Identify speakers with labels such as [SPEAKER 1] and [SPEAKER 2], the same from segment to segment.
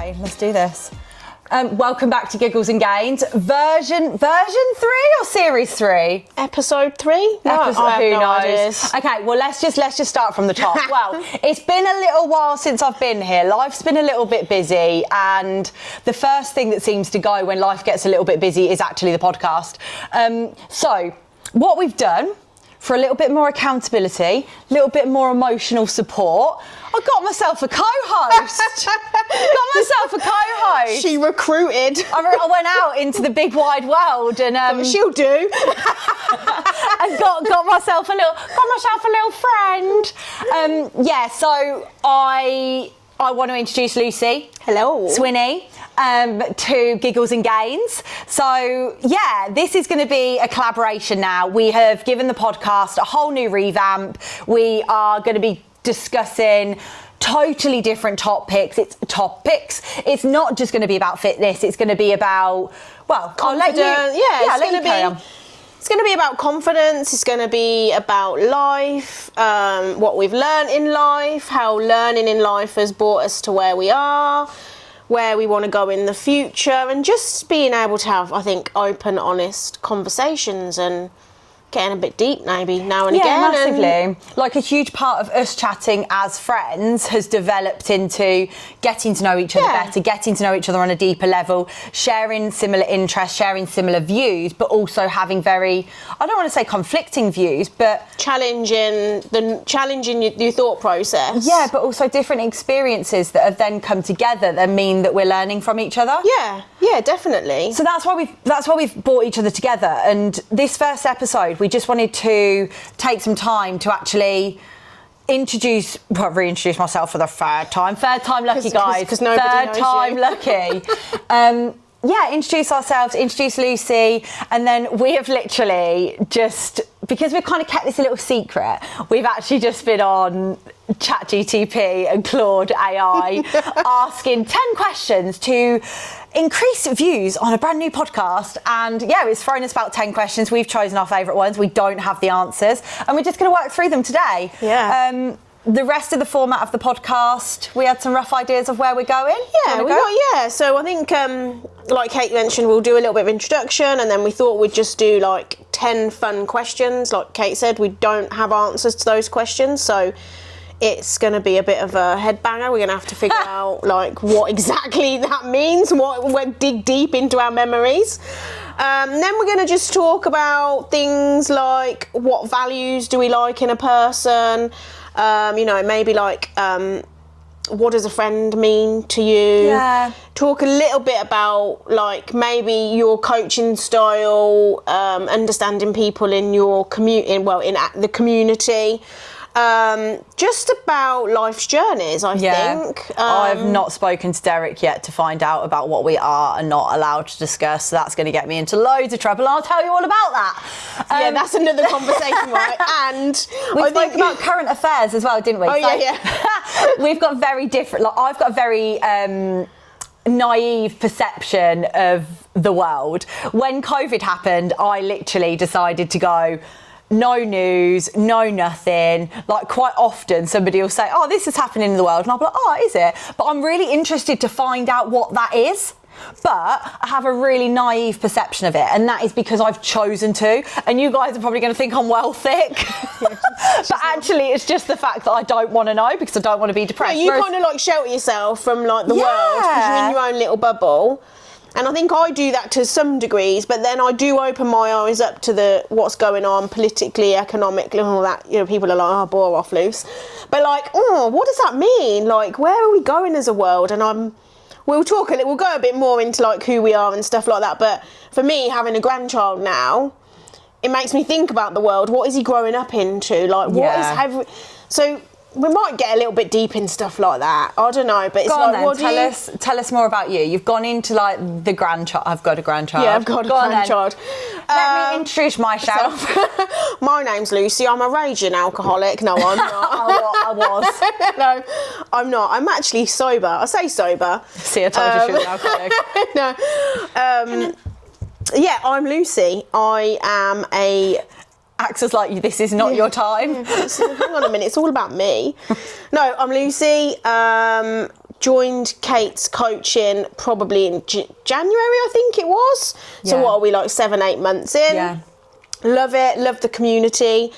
[SPEAKER 1] Okay, let's do this. Welcome back to Giggles and Gains. Version 3 or series 3?
[SPEAKER 2] Episode 3?
[SPEAKER 1] No, who knows?
[SPEAKER 2] Ideas.
[SPEAKER 1] Okay, well let's just start from the top. Well, it's been a little while since I've been here. Life's been a little bit busy, and the first thing that seems to go when life gets a little bit busy is actually the podcast. So what we've done, for a little bit more accountability, a little bit more emotional support, I got myself a co-host.
[SPEAKER 2] She recruited.
[SPEAKER 1] I went out into the big wide world and
[SPEAKER 2] she'll do.
[SPEAKER 1] and got myself a little friend. So I want to introduce Lucy.
[SPEAKER 2] Hello.
[SPEAKER 1] Swinny. To Giggles and Gains. So yeah, this is going to be a collaboration now. We have given the podcast a whole new revamp. We are going to be discussing totally different topics. It's not just going to be about fitness. It's going to be about, well, I'll let you.
[SPEAKER 2] Yeah, it's going to be about confidence. It's going to be about life, what we've learned in life, how learning in life has brought us to where we are, where we want to go in the future, and just being able to have, I think, open, honest conversations and getting a bit deep maybe now and again.
[SPEAKER 1] Massively. Like a huge part of us chatting as friends has developed into getting to know each other better, getting to know each other on a deeper level, sharing similar interests, sharing similar views, but also having very, I don't want to say conflicting views, but
[SPEAKER 2] challenging your thought process.
[SPEAKER 1] Yeah, but also different experiences that have then come together that mean that we're learning from each other.
[SPEAKER 2] Yeah, definitely.
[SPEAKER 1] So that's why we've brought each other together. And this first episode, we just wanted to take some time to actually reintroduce myself for the third time lucky, guys.
[SPEAKER 2] Because nobody knows
[SPEAKER 1] time
[SPEAKER 2] you.
[SPEAKER 1] Lucky. Introduce ourselves, introduce Lucy, and then we have literally just, because we've kind of kept this a little secret, we've actually just been on ChatGTP and Claude AI asking 10 questions to increase views on a brand new podcast. And it's thrown us about 10 questions. We've chosen our favourite ones. We don't have the answers, and we're just going to work through them today. The rest of the format of the podcast, we had some rough ideas of where we're going.
[SPEAKER 2] So I think, like Kate mentioned, we'll do a little bit of introduction, and then we thought we'd just do like 10 fun questions. Like Kate said, we don't have answers to those questions, so it's going to be a bit of a headbanger. We're going to have to figure out like what exactly that means. We'll dig deep into our memories. Then we're going to just talk about things like what values do we like in a person. Maybe like what does a friend mean to you? Talk a little bit about like maybe your coaching style, understanding people in your in the community. Just about life's journeys, I think.
[SPEAKER 1] I've not spoken to Derek yet to find out about what we are and not allowed to discuss, so that's going to get me into loads of trouble. I'll tell you all about that.
[SPEAKER 2] That's another conversation, right? And
[SPEAKER 1] we spoke about current affairs as well, didn't we? We've got very different, like I've got a very naive perception of the world. When COVID happened, I literally decided to go, no news, no nothing. Like quite often somebody will say, oh, this is happening in the world. And I'll be like, oh, is it? But I'm really interested to find out what that is. But I have a really naive perception of it. And that is because I've chosen to. And you guys are probably going to think I'm well thick. But actually, it's just the fact that I don't want to know because I don't want to be depressed.
[SPEAKER 2] You kind of like shelter yourself from like the world because you're in your own little bubble. And I think I do that to some degrees, but then I do open my eyes up to what's going on politically, economically, and all that. People are like, oh, bore off, loose. But like, oh, what does that mean? Like, where are we going as a world? And we'll go a bit more into like who we are and stuff like that. But for me, having a grandchild now, it makes me think about the world. What is he growing up into? Like, so we might get a little bit deep in stuff like that. I don't know, but it's
[SPEAKER 1] tell us more about you. You've gone into like the grandchild. I've got a grandchild.
[SPEAKER 2] Yeah, I've got a grandchild.
[SPEAKER 1] Let me introduce myself.
[SPEAKER 2] So, my name's Lucy. I'm a raging alcoholic. No, I'm not.
[SPEAKER 1] I was.
[SPEAKER 2] No, I'm not. I'm actually sober. I say sober.
[SPEAKER 1] See, I told you she was an alcoholic.
[SPEAKER 2] I'm Lucy. I am a...
[SPEAKER 1] Acts as like, this is not your time.
[SPEAKER 2] Hang on a minute, it's all about me. No, I'm Lucy, joined Kate's coaching probably in January, I think it was. So what are we, like 7-8 months in?
[SPEAKER 1] Yeah.
[SPEAKER 2] Love it, love the community.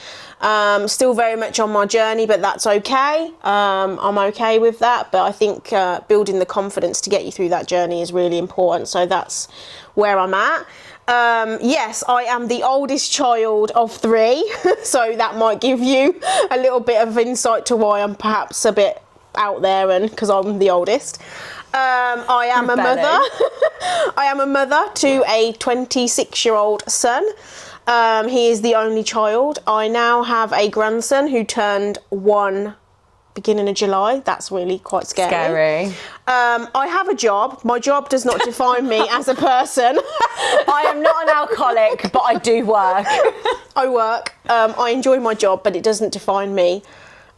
[SPEAKER 2] Still very much on my journey, but that's okay. I'm okay with that, but I think building the confidence to get you through that journey is really important. So that's where I'm at. Yes, I am the oldest child of 3, so that might give you a little bit of insight to why I'm perhaps a bit out there, and because I'm the oldest. I am a mother. I am a mother to a 26-year-old son. He is the only child. I now have a grandson who turned 1 beginning of July. That's really quite scary. I have a job. My job does not define me as a person.
[SPEAKER 1] I am not an alcoholic, but I do work.
[SPEAKER 2] I work. I enjoy my job, but it doesn't define me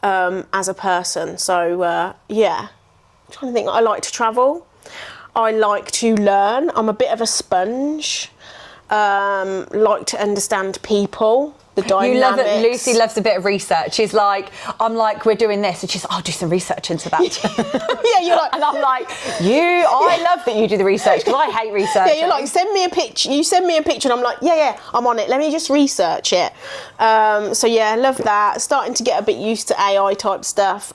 [SPEAKER 2] as a person. So, yeah. I'm trying to think. I like to travel. I like to learn. I'm a bit of a sponge. Like to understand people, the dynamics.
[SPEAKER 1] You love it. Lucy loves a bit of research. She's like, I'm like, we're doing this, and she's like, I'll do some research into that.
[SPEAKER 2] Yeah, you're like,
[SPEAKER 1] and I'm like, I love that you do the research, because I hate research.
[SPEAKER 2] Yeah, you're like, send me a picture. You send me a picture, and I'm like, yeah, I'm on it. Let me just research it. So yeah, love that. Starting to get a bit used to AI type stuff.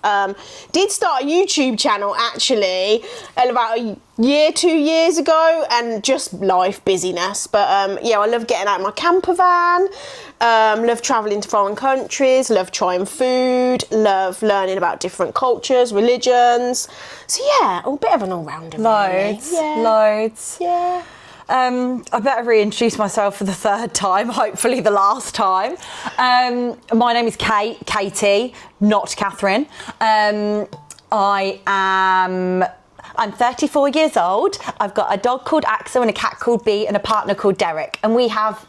[SPEAKER 2] Did start a YouTube channel actually about a year, 2 years ago, and just life busyness. But yeah, I love getting out of my camper van. Love travelling to foreign countries. Love trying food. Love learning about different cultures, religions. So yeah, a bit of an all-rounder.
[SPEAKER 1] Loads.
[SPEAKER 2] Really. Yeah.
[SPEAKER 1] Loads.
[SPEAKER 2] Yeah.
[SPEAKER 1] I better reintroduce myself for the 3rd time, hopefully the last time. My name is Katie, not Catherine. I'm 34 years old. I've got a dog called Axel and a cat called Bee and a partner called Derek. And we have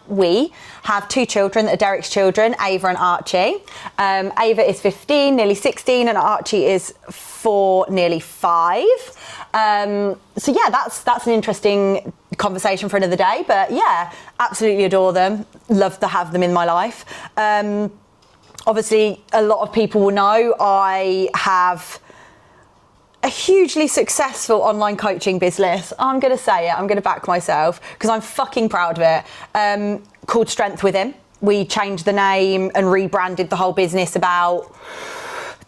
[SPEAKER 1] 2 children that are Derek's children, Ava and Archie. Ava is 15, nearly 16, and Archie is 4, nearly 5. So yeah, that's an interesting conversation for another day. But yeah, absolutely adore them. Love to have them in my life. Obviously, a lot of people will know I have a hugely successful online coaching business. I'm going to say it. I'm going to back myself because I'm fucking proud of it. Called Strength Within. We changed the name and rebranded the whole business about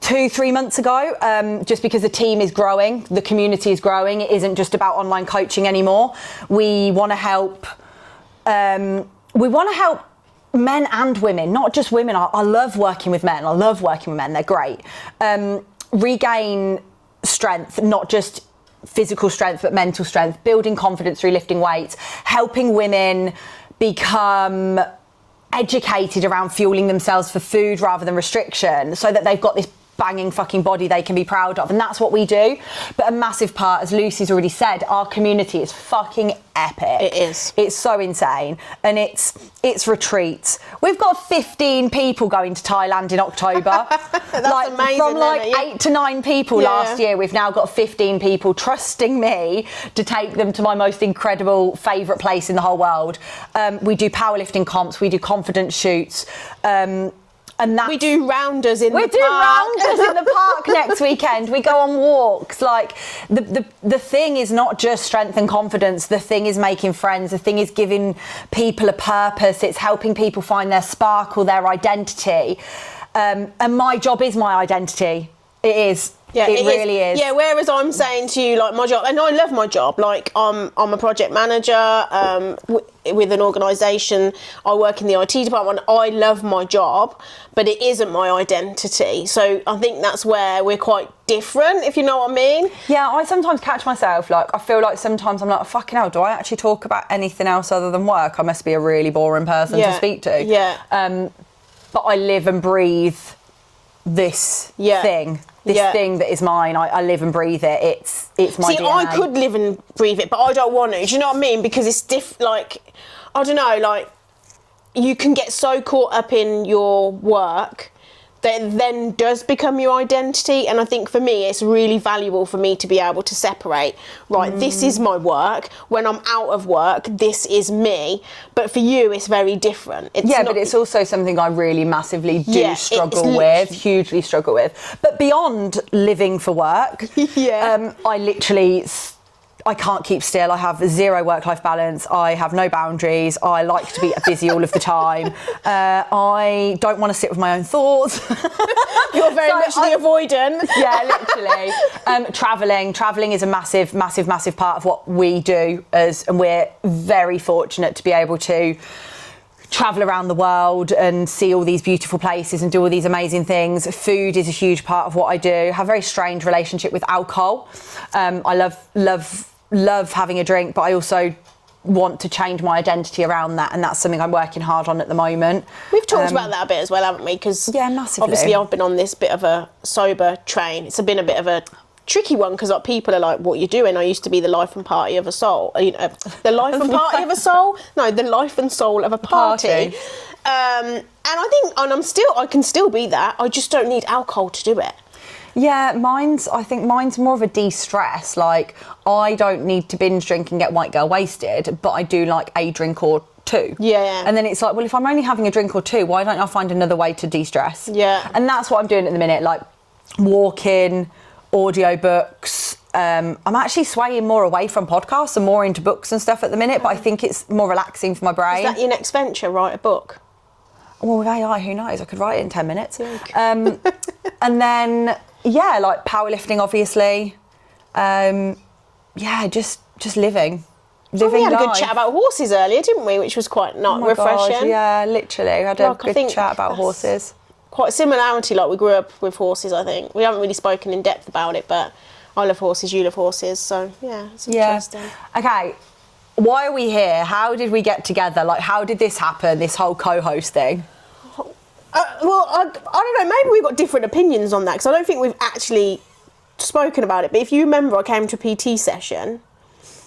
[SPEAKER 1] 2-3 months ago, just because the team is growing, the community is growing. It isn't just about online coaching anymore. We want to help. Men and women, not just women. I love working with men. They're great. Regain strength, not just physical strength, but mental strength, building confidence through lifting weights, helping women become educated around fueling themselves for food rather than restriction, so that they've got this banging fucking body they can be proud of. And that's what we do. But a massive part, as Lucy's already said, our community is fucking epic.
[SPEAKER 2] It is.
[SPEAKER 1] It's so insane. And it's retreats. We've got 15 people going to Thailand in October.
[SPEAKER 2] That's amazing.
[SPEAKER 1] From 8 to 9 people last year, we've now got 15 people trusting me to take them to my most incredible favourite place in the whole world. We do powerlifting comps, we do confidence shoots, and
[SPEAKER 2] we do rounders in the park.
[SPEAKER 1] We do rounders in the park next weekend. We go on walks. Like, the thing is not just strength and confidence. The thing is making friends. The thing is giving people a purpose. It's helping people find their sparkle, their identity. And my job is my identity. It is. Yeah, it really is.
[SPEAKER 2] Yeah, whereas I'm saying to you, like, my job, and I love my job. Like, I'm a project manager with an organisation. I work in the IT department. I love my job, but it isn't my identity. So I think that's where we're quite different, if you know what I mean.
[SPEAKER 1] Yeah, I sometimes catch myself, like, I feel like sometimes I'm like, fucking hell, do I actually talk about anything else other than work? I must be a really boring person to speak to.
[SPEAKER 2] Yeah.
[SPEAKER 1] But I live and breathe this thing. This thing that is mine, I live and breathe it. It's my DNA.
[SPEAKER 2] See, I could live and breathe it, but I don't want to. Do you know what I mean? Because it's like, I don't know, like, you can get so caught up in your work that then does become your identity. And I think for me, it's really valuable for me to be able to separate, right, this is my work. When I'm out of work, this is me. But for you, it's very different.
[SPEAKER 1] But it's also something I really massively do struggle with, hugely struggle with. But beyond living for work, I can't keep still. I have zero work-life balance. I have no boundaries. I like to be busy all of the time. I don't want to sit with my own thoughts.
[SPEAKER 2] You're very much the avoidant.
[SPEAKER 1] Yeah, literally. Travelling is a massive part of what we do, and we're very fortunate to be able to travel around the world and see all these beautiful places and do all these amazing things. Food is a huge part of what I do. I have a very strange relationship with alcohol. I love having a drink, but I also want to change my identity around that, and that's something I'm working hard on at the moment.
[SPEAKER 2] We've talked about that a bit as well, haven't we? Because
[SPEAKER 1] massively.
[SPEAKER 2] Obviously I've been on this bit of a sober train. It's been a bit of a tricky one because people are like, what you're doing? I used to be the life and party of a soul. The life and party of a soul? No, the life and soul of a party. And I think, I can still be that. I just don't need alcohol to do it.
[SPEAKER 1] Yeah, I think mine's more of a de-stress. Like, I don't need to binge drink and get white girl wasted, but I do like a drink or two.
[SPEAKER 2] Yeah.
[SPEAKER 1] And then it's like, well, if I'm only having a drink or two, why don't I find another way to de-stress?
[SPEAKER 2] Yeah.
[SPEAKER 1] And that's what I'm doing at the minute, like walking, audiobooks. I'm actually swaying more away from podcasts and more into books and stuff at the minute, but I think it's more relaxing for my brain.
[SPEAKER 2] Is that your next venture, write a book?
[SPEAKER 1] Well, with AI, who knows? I could write it in 10 minutes. And then, like powerlifting, obviously. Just living
[SPEAKER 2] we had
[SPEAKER 1] life.
[SPEAKER 2] a good chat about horses earlier, didn't we? Which was quite refreshing.
[SPEAKER 1] God, yeah, literally. We had a good chat about horses.
[SPEAKER 2] Quite a similarity, like we grew up with horses, I think. We haven't really spoken in depth about it, but I love horses, you love horses, so yeah, it's interesting.
[SPEAKER 1] Okay, why are we here? How did we get together? Like, how did this happen, this whole co-host thing?
[SPEAKER 2] I don't know, maybe we've got different opinions on that, because I don't think we've actually spoken about it, but if you remember, I came to a PT session,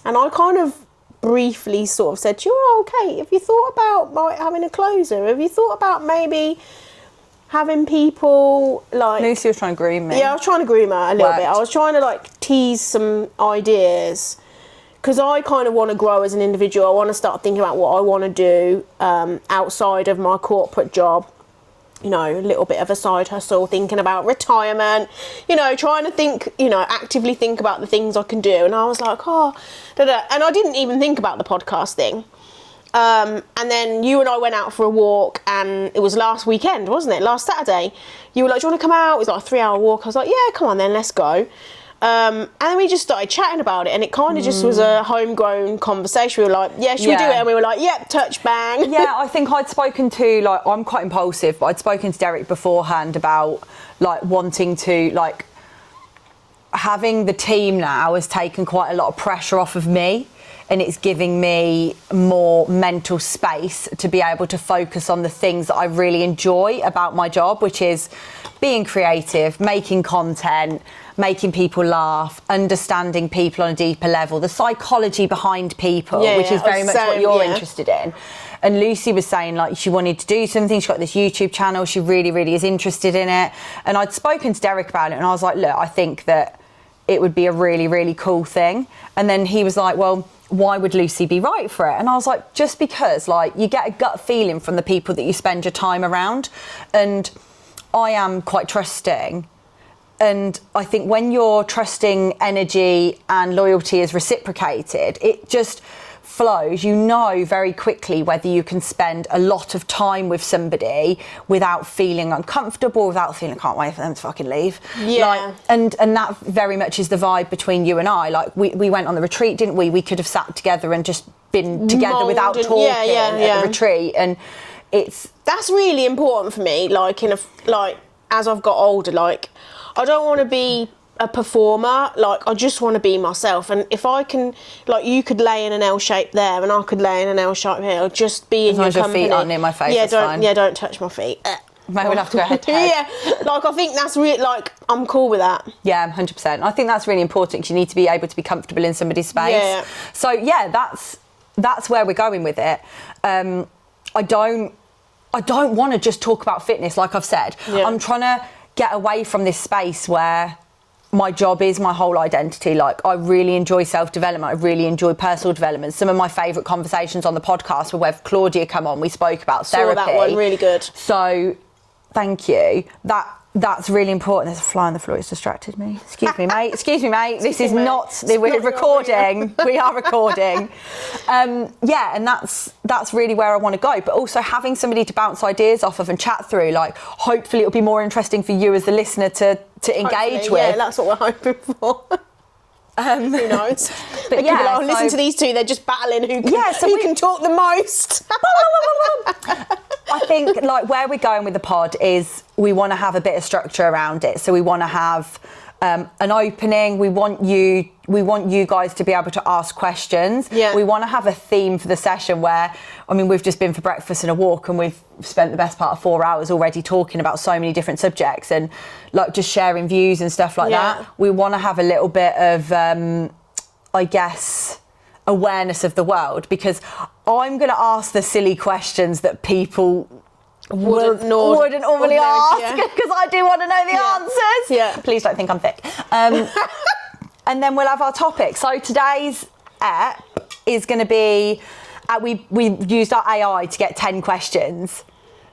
[SPEAKER 2] and I kind of briefly sort of said to you, oh, okay, have you thought about having a closer? Have you thought about maybe having people like...
[SPEAKER 1] Lucy was trying to groom me.
[SPEAKER 2] Yeah, I was trying to groom her a little bit. I was trying to like tease some ideas, because I kind of want to grow as an individual. I want to start thinking about what I want to do outside of my corporate job. You know, a little bit of a side hustle, thinking about retirement, trying to think, actively think about the things I can do. And I was like, and I didn't even think about the podcast thing. And then you and I went out for a walk, and it was last weekend, wasn't it? Last Saturday. You were like, do you want to come out? It was like a 3-hour walk. I was like, yeah, come on then, let's go. And then we just started chatting about it, and it kind of just was a homegrown conversation. We were like, yeah, should we do it? And we were like, yep, touch, bang.
[SPEAKER 1] Yeah, I think I'd spoken to, like, I'm quite impulsive, but I'd spoken to Derek beforehand about, like, wanting to, like, having the team now has taken quite a lot of pressure off of me, and it's giving me more mental space to be able to focus on the things that I really enjoy about my job, which is being creative, making content, making people laugh, understanding people on a deeper level, the psychology behind people, which is very much what you're interested in. And Lucy was saying, like, she wanted to do something. She's got this YouTube channel. She really, really is interested in it. And I'd spoken to Derek about it, and I was like, look, I think that it would be a really, really cool thing. And then he was like, well, why would Lucy be right for it? And I was like, just because, like, you get a gut feeling from the people that you spend your time around. And I am quite trusting. And I think when your trusting energy and loyalty is reciprocated, it just flows. You know very quickly whether you can spend a lot of time with somebody without feeling uncomfortable, without feeling, I can't wait for them to fucking leave.
[SPEAKER 2] Yeah.
[SPEAKER 1] Like, and that very much is the vibe between you and I. Like, we went on the retreat, didn't we? We could have sat together and just been together without talking at the retreat. And
[SPEAKER 2] that's really important for me. Like, as I've got older, like, I don't want to be a performer. Like, I just want to be myself. And if I can, like, you could lay in an L shape there, and I could lay in an L shape here. I'll just be in your company.
[SPEAKER 1] Feet aren't near my face.
[SPEAKER 2] Don't touch my feet.
[SPEAKER 1] Maybe we'll have to go head to head.
[SPEAKER 2] Yeah, like, I think that's really, like, I'm cool with that.
[SPEAKER 1] Yeah, 100%. I think that's really important, because you need to be able to be comfortable in somebody's space.
[SPEAKER 2] Yeah.
[SPEAKER 1] So yeah, that's where we're going with it. I don't I don't want to just talk about fitness, like I've said.
[SPEAKER 2] Yeah.
[SPEAKER 1] I'm trying to get away from this space where my job is my whole identity. Like, I really enjoy self-development. I really enjoy personal development. Some of my favourite conversations on the podcast were where Claudia come on. We spoke about therapy.
[SPEAKER 2] Saw that one, really good.
[SPEAKER 1] So, thank you. That's really important. There's a fly on the floor. It's distracted me. Excuse me, mate. Excuse me, mate. This is not. We're recording. We are recording. Yeah, and that's really where I want to go. But also having somebody to bounce ideas off of and chat through. Like, hopefully, it'll be more interesting for you as the listener to engage with.
[SPEAKER 2] Yeah, that's what we're hoping for. Who knows?
[SPEAKER 1] But
[SPEAKER 2] yeah, like, listen to these two. They're just battling who can talk the most.
[SPEAKER 1] I think like where we're going with the pod is we want to have a bit of structure around it. So we want to have an opening. We want you guys to be able to ask questions.
[SPEAKER 2] Yeah.
[SPEAKER 1] We want to have a theme for the session where, I mean, we've just been for breakfast and a walk and we've spent the best part of 4 hours already talking about so many different subjects and like just sharing views and stuff like that. We want to have a little bit of, I guess, awareness of the world, because I'm going to ask the silly questions that people wouldn't normally ask, because I do want to know the answers.
[SPEAKER 2] Yeah.
[SPEAKER 1] Please don't think I'm thick. And then we'll have our topic. So today's ep is going to be, we used our AI to get 10 questions.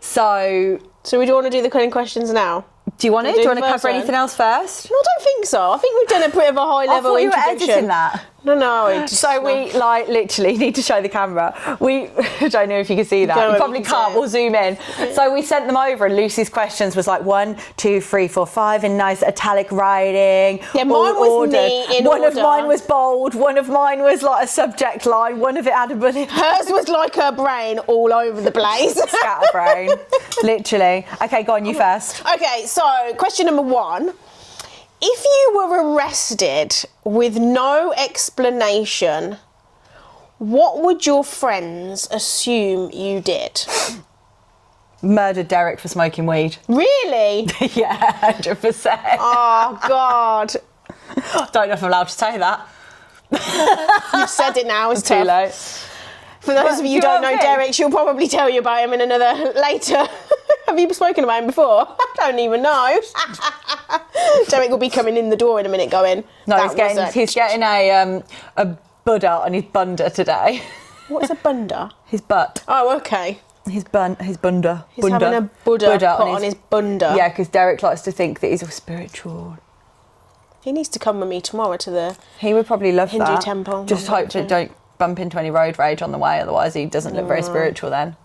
[SPEAKER 1] So
[SPEAKER 2] we do want to do the coding questions now.
[SPEAKER 1] Do you want to? Do you want to cover anything else first?
[SPEAKER 2] No, I don't think so. I think we've done a bit of a high level introduction.
[SPEAKER 1] I thought you were editing that.
[SPEAKER 2] No.
[SPEAKER 1] So we like literally need to show the camera. I don't know if you can see that. You probably can't. We'll zoom in. So we sent them over, and Lucy's questions was like 1, 2, 3, 4, 5 in nice italic writing.
[SPEAKER 2] Yeah, mine was neat in
[SPEAKER 1] One
[SPEAKER 2] order.
[SPEAKER 1] of mine was bold. One of mine was like a subject line. One of it had a bullet.
[SPEAKER 2] Hers was like her brain all over the place.
[SPEAKER 1] Scatterbrain, literally. Okay, go on. You first.
[SPEAKER 2] Okay, so question number 1. If you were arrested with no explanation, what would your friends assume you did?
[SPEAKER 1] Murdered Derek for smoking weed.
[SPEAKER 2] Really?
[SPEAKER 1] Yeah, 100%.
[SPEAKER 2] Oh, God.
[SPEAKER 1] Don't know if I'm allowed to say that.
[SPEAKER 2] You've said it now, it's
[SPEAKER 1] too
[SPEAKER 2] tough.
[SPEAKER 1] late.
[SPEAKER 2] For those of you who don't know Derek, she'll probably tell you about him in another later. Have you spoken about him before? I don't even know. Derek will be coming in the door in a minute going,
[SPEAKER 1] no, he's getting a Buddha on his bunda today.
[SPEAKER 2] What's a bunda?
[SPEAKER 1] His butt.
[SPEAKER 2] Oh, okay.
[SPEAKER 1] His bunda.
[SPEAKER 2] He's having a Buddha put on his bunda.
[SPEAKER 1] Yeah, because Derek likes to think that he's spiritual.
[SPEAKER 2] He needs to come with me tomorrow to the
[SPEAKER 1] He would probably love
[SPEAKER 2] Hindu
[SPEAKER 1] that.
[SPEAKER 2] temple.
[SPEAKER 1] Just hope that don't bump into any road rage on the way, otherwise he doesn't look very spiritual then.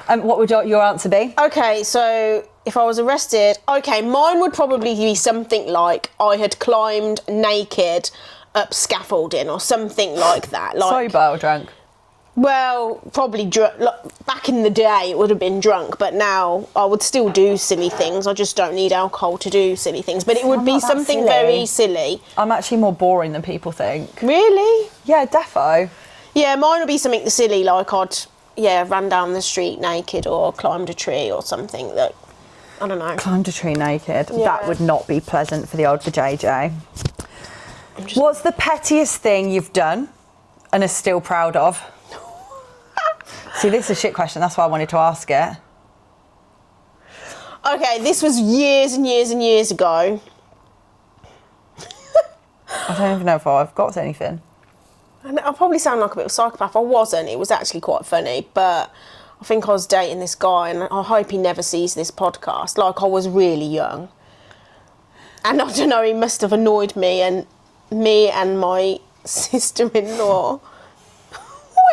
[SPEAKER 1] What would your answer be?
[SPEAKER 2] Okay, so if I was arrested, mine would probably be something like I had climbed naked up scaffolding or something like that. Like,
[SPEAKER 1] sober or drunk?
[SPEAKER 2] Well, probably drunk. Back in the day, it would have been drunk, but now I would still do silly things. I just don't need alcohol to do silly things. But it would be something very silly.
[SPEAKER 1] I'm actually more boring than people think.
[SPEAKER 2] Really?
[SPEAKER 1] Yeah, defo.
[SPEAKER 2] Yeah, mine would be something silly, like I'd ran down the street naked or climbed a tree or something that, I don't know.
[SPEAKER 1] Climbed a tree naked.
[SPEAKER 2] Yeah.
[SPEAKER 1] That would not be pleasant for the old JJ. What's the pettiest thing you've done and are still proud of? See, this is a shit question. That's why I wanted to ask it.
[SPEAKER 2] Okay, this was years and years and years ago.
[SPEAKER 1] I don't even know if I've got anything.
[SPEAKER 2] I probably sound like a bit of a psychopath. I wasn't. It was actually quite funny. But I think I was dating this guy, and I hope he never sees this podcast. Like, I was really young. And I don't know, he must have annoyed me and my sister-in-law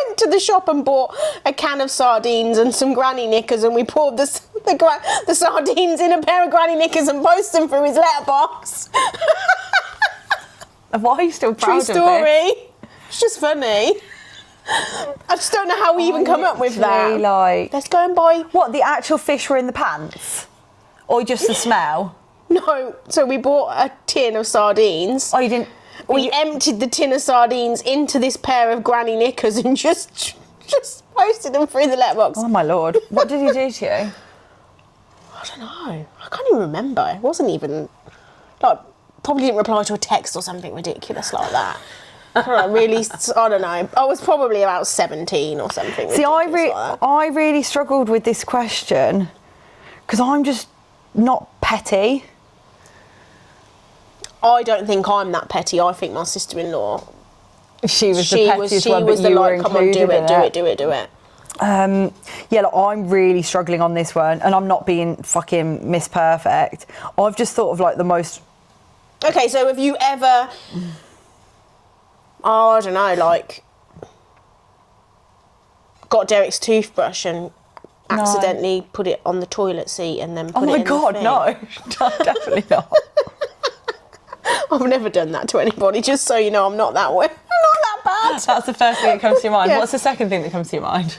[SPEAKER 2] went to the shop and bought a can of sardines and some granny knickers, and we poured the sardines in a pair of granny knickers and posted them through his letterbox.
[SPEAKER 1] Why are you still proud
[SPEAKER 2] True
[SPEAKER 1] of
[SPEAKER 2] story.
[SPEAKER 1] this?
[SPEAKER 2] It's just funny. I just don't know how we even come up with that.
[SPEAKER 1] Like,
[SPEAKER 2] let's go and buy...
[SPEAKER 1] What, the actual fish were in the pants? Or just the smell?
[SPEAKER 2] No, so we bought a tin of sardines.
[SPEAKER 1] Oh, you didn't...
[SPEAKER 2] We emptied the tin of sardines into this pair of granny knickers and just posted them through the letterbox.
[SPEAKER 1] Oh, my Lord. What did he do to you?
[SPEAKER 2] I don't know. I can't even remember. It wasn't even... Like, probably didn't reply to a text or something ridiculous like that. Really, I don't know. I was probably about 17 or something.
[SPEAKER 1] See, I really struggled with this question because I'm just not petty.
[SPEAKER 2] I don't think I'm that petty. I think my sister-in-law.
[SPEAKER 1] She was the pettiest one, but you were included in it.
[SPEAKER 2] Come on, do it.
[SPEAKER 1] Yeah, like, I'm really struggling on this one, and I'm not being fucking Miss Perfect. I've just thought of like the most.
[SPEAKER 2] Okay, so have you ever? Oh, I don't know, like got Derek's toothbrush and accidentally put it on the toilet seat and then put it in the thing?
[SPEAKER 1] No, definitely not.
[SPEAKER 2] I've never done that to anybody, just so you know. I'm not that way. I'm not that bad.
[SPEAKER 1] That's the first thing that comes to your mind.
[SPEAKER 2] Yeah.
[SPEAKER 1] What's the second thing that comes to your mind?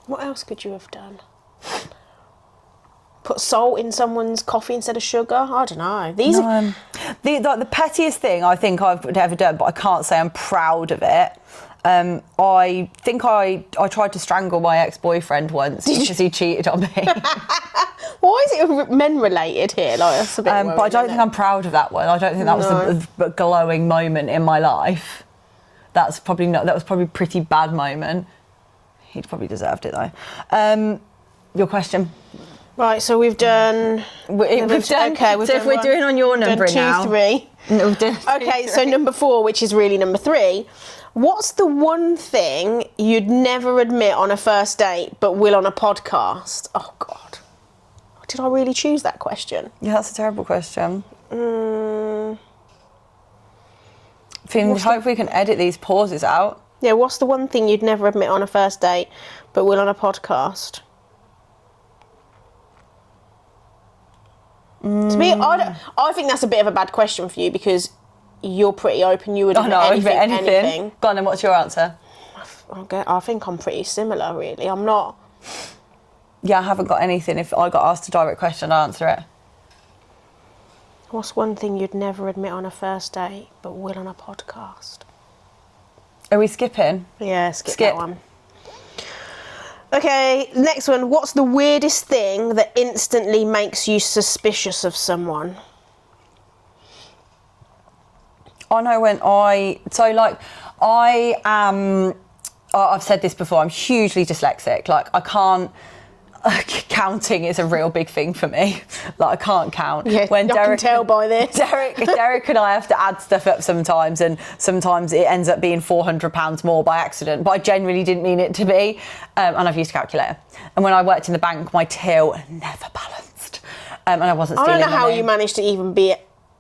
[SPEAKER 2] What else could you have done? Put salt in someone's coffee instead of sugar? I don't know.
[SPEAKER 1] The pettiest thing I think I've ever done, but I can't say I'm proud of it. I think I tried to strangle my ex-boyfriend once because he cheated on me.
[SPEAKER 2] Why is it men related here? Like, that's a bit
[SPEAKER 1] but I don't think I'm proud of that one. I don't think that was a glowing moment in my life. That was probably a pretty bad moment. He'd probably deserved it though. Your question.
[SPEAKER 2] Right, so we've done.
[SPEAKER 1] We've done. Okay, so if we're doing on your number now.
[SPEAKER 2] 2, 3.
[SPEAKER 1] No, we've done 2,
[SPEAKER 2] okay, so number 4, which is really number 3. What's the one thing you'd never admit on a first date, but will on a podcast? Oh God, did I really choose that question?
[SPEAKER 1] Yeah, that's a terrible question. Hope we can edit these pauses out.
[SPEAKER 2] Yeah, what's the one thing you'd never admit on a first date, but will on a podcast? To me, I think that's a bit of a bad question for you because you're pretty open. You would admit anything.
[SPEAKER 1] Go on, then what's your answer?
[SPEAKER 2] I think I'm pretty similar, really. I'm not.
[SPEAKER 1] Yeah, I haven't got anything. If I got asked a direct question, I'd answer it.
[SPEAKER 2] What's one thing you'd never admit on a first date, but will on a podcast?
[SPEAKER 1] Are we skipping?
[SPEAKER 2] Yeah, skip that one. Okay, next one. What's the weirdest thing that instantly makes you suspicious of someone?
[SPEAKER 1] I know when I've said this before, I'm hugely dyslexic. Like, I can't, counting is a real big thing for me. Like, I can't count.
[SPEAKER 2] Yeah, I can tell by this.
[SPEAKER 1] Derek and I have to add stuff up sometimes, and sometimes it ends up being £400 more by accident, but I genuinely didn't mean it to be. And I've used a calculator. And when I worked in the bank, my till never balanced. And I wasn't stealing
[SPEAKER 2] I don't know how
[SPEAKER 1] money.
[SPEAKER 2] you managed to even be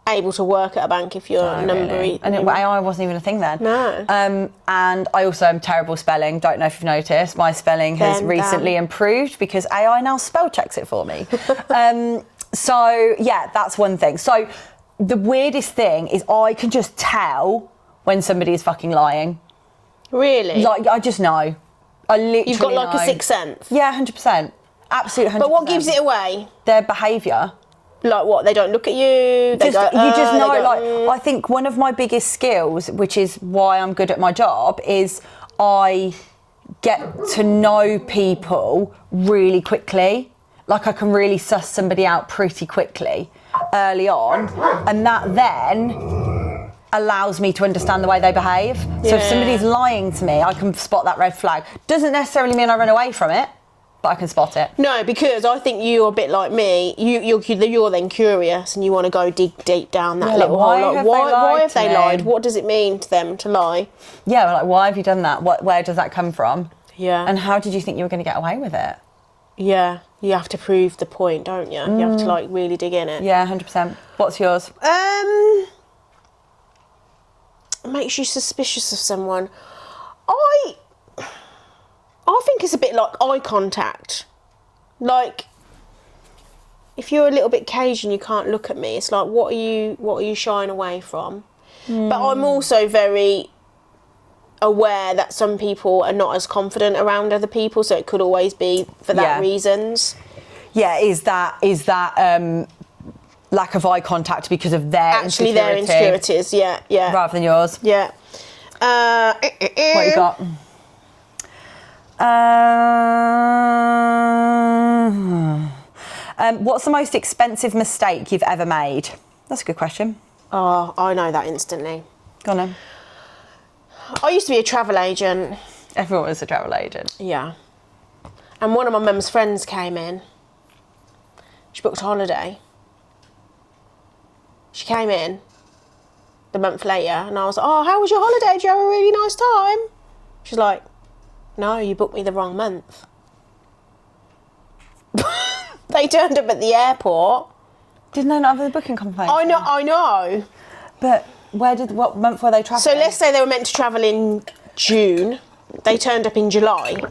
[SPEAKER 2] able to work at a bank if you're
[SPEAKER 1] really. And AI wasn't even a thing then.
[SPEAKER 2] No.
[SPEAKER 1] And I also am terrible spelling. Don't know if you've noticed. My spelling has recently improved because AI now spell checks it for me. So yeah, that's one thing. So the weirdest thing is I can just tell when somebody is fucking lying.
[SPEAKER 2] Really?
[SPEAKER 1] Like, I just know. I literally
[SPEAKER 2] You've got like
[SPEAKER 1] know.
[SPEAKER 2] a sixth sense?
[SPEAKER 1] Yeah, 100%. Absolute 100%.
[SPEAKER 2] But what gives it away?
[SPEAKER 1] Their behaviour.
[SPEAKER 2] Like what? They don't look at you?
[SPEAKER 1] You just know, I think one of my biggest skills, which is why I'm good at my job, is I get to know people really quickly. Like, I can really suss somebody out pretty quickly early on, and that then allows me to understand the way they behave. Yeah. So if somebody's lying to me, I can spot that red flag. Doesn't necessarily mean I run away from it, but I can spot it.
[SPEAKER 2] No, because I think you're a bit like me. You're then curious and you want to go dig deep down that little hole. Like, why have they lied? What does it mean to them to lie?
[SPEAKER 1] Yeah, like, why have you done that? Where does that come from?
[SPEAKER 2] Yeah.
[SPEAKER 1] And how did you think you were going to get away with it?
[SPEAKER 2] Yeah, you have to prove the point, don't you? You have to like really dig in it.
[SPEAKER 1] Yeah, 100%. What's yours?
[SPEAKER 2] Makes you suspicious of someone. I think it's a bit like eye contact. Like, if you're a little bit cagey and you can't look at me, it's like, what are you shying away from? But I'm also very aware that some people are not as confident around other people, so it could always be for that reasons. Yeah,
[SPEAKER 1] is that lack of eye contact because of their
[SPEAKER 2] insecurities? Yeah.
[SPEAKER 1] Rather than yours.
[SPEAKER 2] Yeah.
[SPEAKER 1] What you got? What's the most expensive mistake you've ever made? That's a good question.
[SPEAKER 2] Oh, I know that instantly.
[SPEAKER 1] Go on then.
[SPEAKER 2] I used to be a travel agent.
[SPEAKER 1] Everyone was a travel agent.
[SPEAKER 2] Yeah. And one of my mum's friends came in. She booked a holiday. She came in the month later and I was like, oh, how was your holiday? Did you have a really nice time? She's like, no, you booked me the wrong month. They turned up at the airport.
[SPEAKER 1] Didn't they not have the booking confirmation?
[SPEAKER 2] I know.
[SPEAKER 1] But what month were they travelling?
[SPEAKER 2] So let's say they were meant to travel in June. They turned up in July.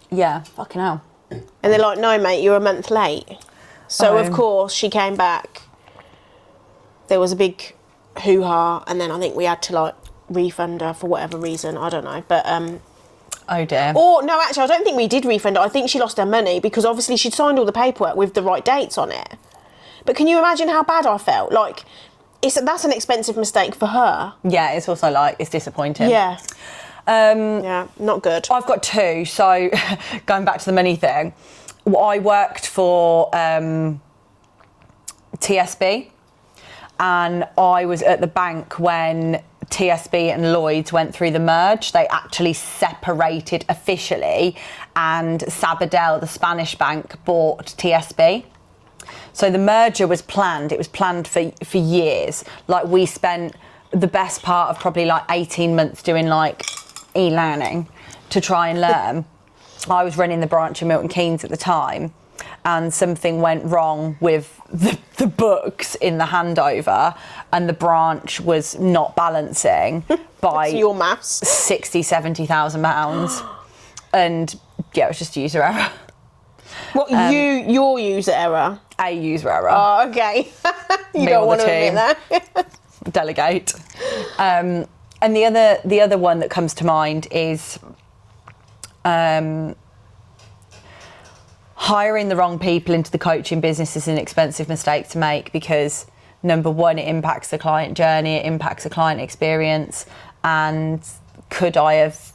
[SPEAKER 1] Yeah, fucking hell.
[SPEAKER 2] And they're like, no, mate, you're a month late. So, of course, she came back. There was a big hoo-ha, and then I think we had to, like, refund her for whatever reason. I don't know. But,
[SPEAKER 1] oh, dear.
[SPEAKER 2] Or, no, actually, I don't think we did refund her. I think she lost her money because, obviously, she'd signed all the paperwork with the right dates on it. But can you imagine how bad I felt? Like, that's an expensive mistake for her.
[SPEAKER 1] Yeah, it's also, like, it's disappointing.
[SPEAKER 2] Yeah. Yeah, not good.
[SPEAKER 1] I've got two. So, going back to the money thing, I worked for TSB, and I was at the bank when TSB and Lloyds went through the merge. They actually separated officially, and Sabadell, the Spanish bank, bought TSB. So the merger was planned. It was planned for years. Like, we spent the best part of probably like 18 months doing like e-learning to try and learn. I was running the branch in Milton Keynes at the time, and something went wrong with the books in the handover, and the branch was not balancing by
[SPEAKER 2] your maths.
[SPEAKER 1] 60, 70,000 pounds. And yeah, it was just user error.
[SPEAKER 2] What, your user error?
[SPEAKER 1] A user error.
[SPEAKER 2] Oh, okay. You don't want to admit that.
[SPEAKER 1] Delegate. And the other one that comes to mind is hiring the wrong people into the coaching business is an expensive mistake to make, because number one, it impacts the client journey, it impacts the client experience. And could I have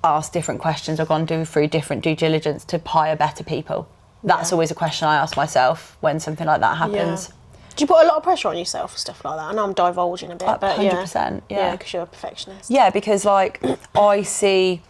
[SPEAKER 1] asked different questions or gone through different due diligence to hire better people? That's always a question I ask myself when something like that happens.
[SPEAKER 2] Yeah. Do you put a lot of pressure on yourself for stuff like that? I know I'm divulging a bit, but
[SPEAKER 1] 100%,
[SPEAKER 2] yeah, because you're a perfectionist.
[SPEAKER 1] Yeah, because like I see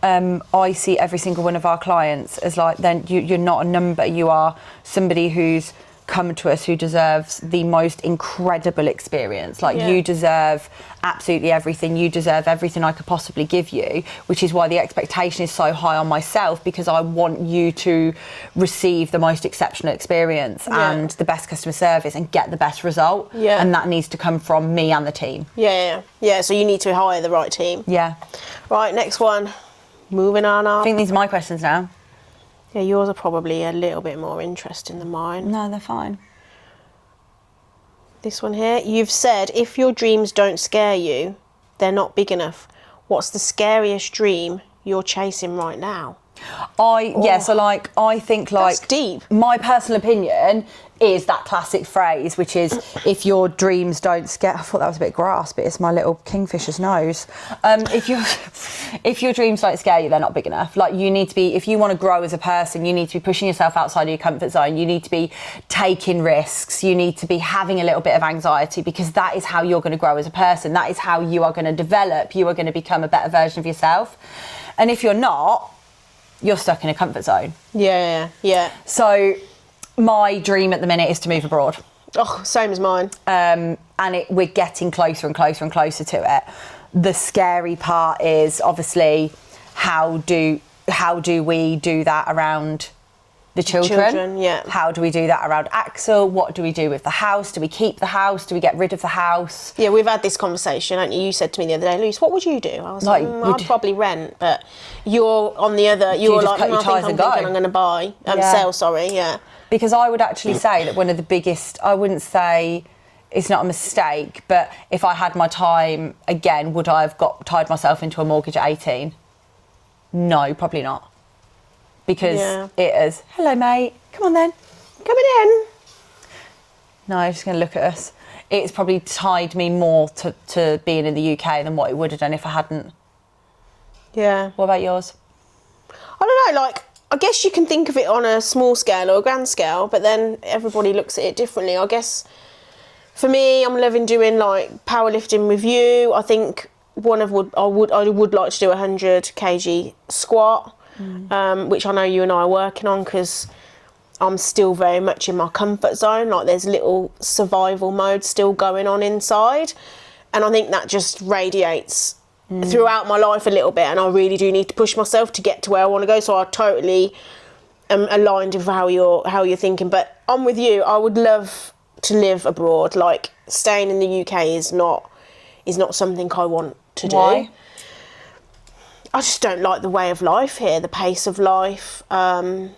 [SPEAKER 1] every single one of our clients as like, then you're not a number, you are somebody who's come to us who deserves the most incredible experience. Like, you deserve absolutely everything. You deserve everything I could possibly give you, which is why the expectation is so high on myself, because I want you to receive the most exceptional experience and the best customer service and get the best result. Yeah. And that needs to come from me and the team.
[SPEAKER 2] Yeah. So you need to hire the right team.
[SPEAKER 1] Yeah.
[SPEAKER 2] Right, next one. Moving on up.
[SPEAKER 1] I think these are my questions now.
[SPEAKER 2] Yeah, yours are probably a little bit more interesting than mine.
[SPEAKER 1] No, they're fine.
[SPEAKER 2] This one here. You've said, if your dreams don't scare you, they're not big enough. What's the scariest dream you're chasing right now?
[SPEAKER 1] So like, I think like...
[SPEAKER 2] That's deep.
[SPEAKER 1] My personal opinion is that classic phrase, which is, if your dreams don't scare... I thought that was a bit grass, but it's my little kingfisher's nose. If your dreams don't scare you, they're not big enough. Like, you need to be... If you want to grow as a person, you need to be pushing yourself outside of your comfort zone. You need to be taking risks. You need to be having a little bit of anxiety, because that is how you're going to grow as a person. That is how you are going to develop. You are going to become a better version of yourself. And if you're not, you're stuck in a comfort zone. Yeah. So my dream at the minute is to move abroad.
[SPEAKER 2] Oh, same as mine.
[SPEAKER 1] And we're getting closer and closer and closer to it. The scary part is obviously how do we do that around the children? How do we do that around Axel? What do we do with the house? Do we keep the house? Do we get rid of the house?
[SPEAKER 2] Yeah, we've had this conversation, haven't you? You said to me the other day, Luce, what would you do? I was like, I'd probably rent, but you're on the other, you're like, I think I'm going to buy, sell, yeah.
[SPEAKER 1] Because I would actually say that one of the biggest, I wouldn't say it's not a mistake, but if I had my time again, would I have tied myself into a mortgage at 18? No, probably not. Because it is, hello mate, come on then.
[SPEAKER 2] Coming in.
[SPEAKER 1] No, I'm just going to look at us. It's probably tied me more to being in the UK than what it would have done if I hadn't.
[SPEAKER 2] Yeah.
[SPEAKER 1] What about yours?
[SPEAKER 2] I don't know, like, I guess you can think of it on a small scale or a grand scale, but then everybody looks at it differently. I guess For me, I'm loving doing like powerlifting with you. I think I would like to do 100 kg squat, which I know you and I are working on, because I'm still very much in my comfort zone. Like, there's little survival mode still going on inside, and I think that just radiates throughout my life a little bit, and I really do need to push myself to get to where I want to go. So I totally am aligned with how you're thinking. But I'm with you. I would love to live abroad. Like, staying in the UK is not something I want to do.
[SPEAKER 1] Why?
[SPEAKER 2] I just don't like the way of life here, the pace of life. I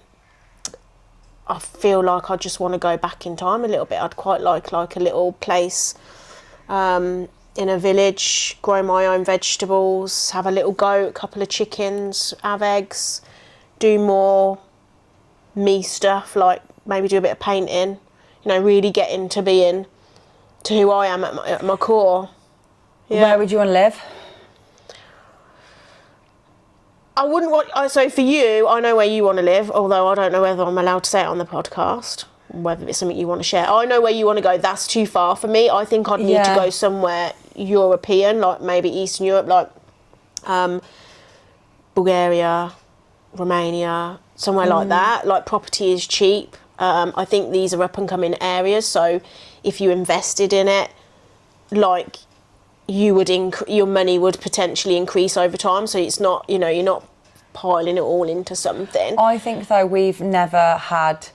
[SPEAKER 2] feel like I just want to go back in time a little bit. I'd quite like a little place in a village, grow my own vegetables, have a little goat, a couple of chickens, have eggs, do more me stuff, like maybe do a bit of painting, really get into being to who I am at my core. Yeah.
[SPEAKER 1] Where would you want to live?
[SPEAKER 2] I wouldn't want... So for you, I know where you want to live, although I don't know whether I'm allowed to say it on the podcast, whether it's something you want to share. I know where you want to go. That's too far for me. I think I'd need to go somewhere European, like maybe Eastern Europe, like Bulgaria, Romania, somewhere like that. Like, property is cheap. I think these are up-and-coming areas, so if you invested in it, like... your money would potentially increase over time, so it's not, you're not piling it all into something.
[SPEAKER 1] I think, though, we've never had,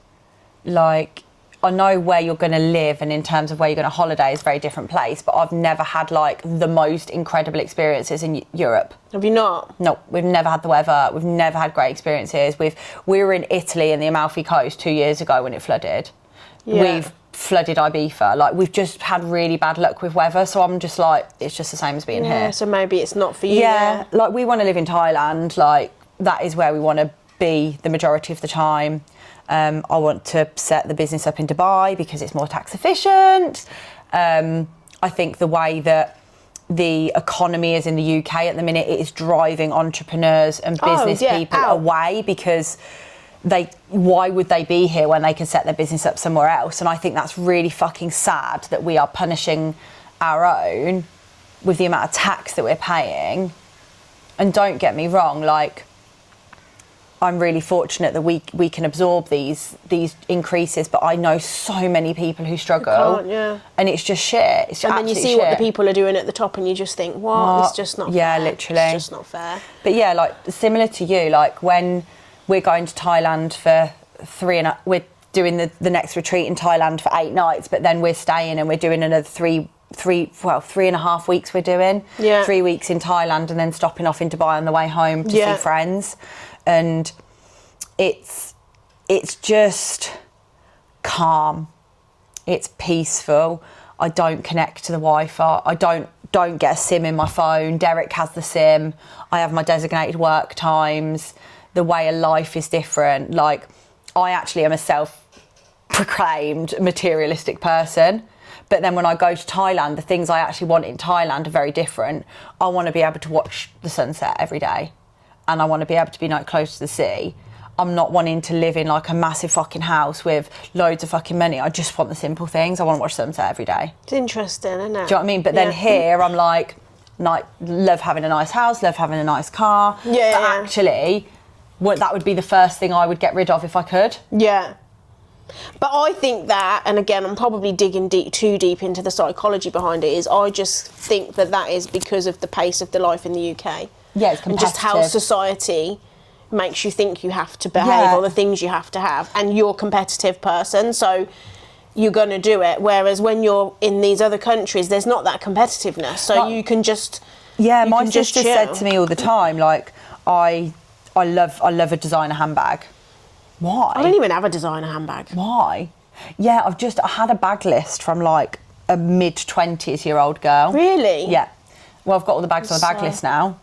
[SPEAKER 1] like, I know where you're going to live, and in terms of where you're going to holiday is a very different place, but I've never had, like, the most incredible experiences in Europe.
[SPEAKER 2] Have you not?
[SPEAKER 1] No, we've never had the weather. We've never had great experiences. We were in Italy in the Amalfi Coast 2 years ago when it flooded.
[SPEAKER 2] Yeah.
[SPEAKER 1] We've flooded Ibiza. Like, we've just had really bad luck with weather, so I'm just like, it's just the same as being here.
[SPEAKER 2] So maybe it's not for you.
[SPEAKER 1] Yeah, like, we want to live in Thailand. Like, that is where we want to be the majority of the time. I want to set the business up in Dubai because it's more tax efficient. I think the way that the economy is in the UK at the minute, it is driving entrepreneurs and business people away, because why would they be here when they can set their business up somewhere else? And I think that's really fucking sad that we are punishing our own with the amount of tax that we're paying. And don't get me wrong, like, I'm really fortunate that we can absorb these increases, but I know so many people who struggle, and it's just shit. It's
[SPEAKER 2] and then you see what the people are doing at the top, and you just think, what? It's just not fair.
[SPEAKER 1] Yeah, literally.
[SPEAKER 2] It's just not fair.
[SPEAKER 1] But yeah, like, similar to you, like, when we're going to Thailand for we're doing the next retreat in Thailand for 8 nights, but then we're staying and we're doing another 3.5 weeks we're doing. 3 weeks in Thailand and then stopping off in Dubai on the way home to see friends. And it's just calm. It's peaceful. I don't connect to the Wi-Fi. I don't get a SIM in my phone. Derek has the SIM. I have my designated work times. The way of life is different. Like, I actually am a self-proclaimed materialistic person. But then when I go to Thailand, the things I actually want in Thailand are very different. I want to be able to watch the sunset every day. And I want to be able to be, like, close to the sea. I'm not wanting to live in, like, a massive fucking house with loads of fucking money. I just want the simple things. I want to watch sunset every day.
[SPEAKER 2] It's interesting, isn't it?
[SPEAKER 1] Do you know what I mean? But then here, I'm like, love having a nice house, love having a nice car. Actually, that would be the first thing I would get rid of if I could. Yeah.
[SPEAKER 2] But I think that, and again, I'm probably digging too deep into the psychology behind it, is I just think that is because of the pace of the life in the UK.
[SPEAKER 1] Yeah, it's competitive.
[SPEAKER 2] And just how society makes you think you have to behave, or the things you have to have, and you're a competitive person, so you're going to do it. Whereas when you're in these other countries, there's not that competitiveness, so you can just
[SPEAKER 1] my sister said to me all the time, like, I love a designer handbag. Why?
[SPEAKER 2] I don't even have a designer handbag.
[SPEAKER 1] Why? Yeah, I had a bag list from, like, a mid-20s-year-old girl.
[SPEAKER 2] Really?
[SPEAKER 1] Yeah. Well, I've got all the bags on the bag list now.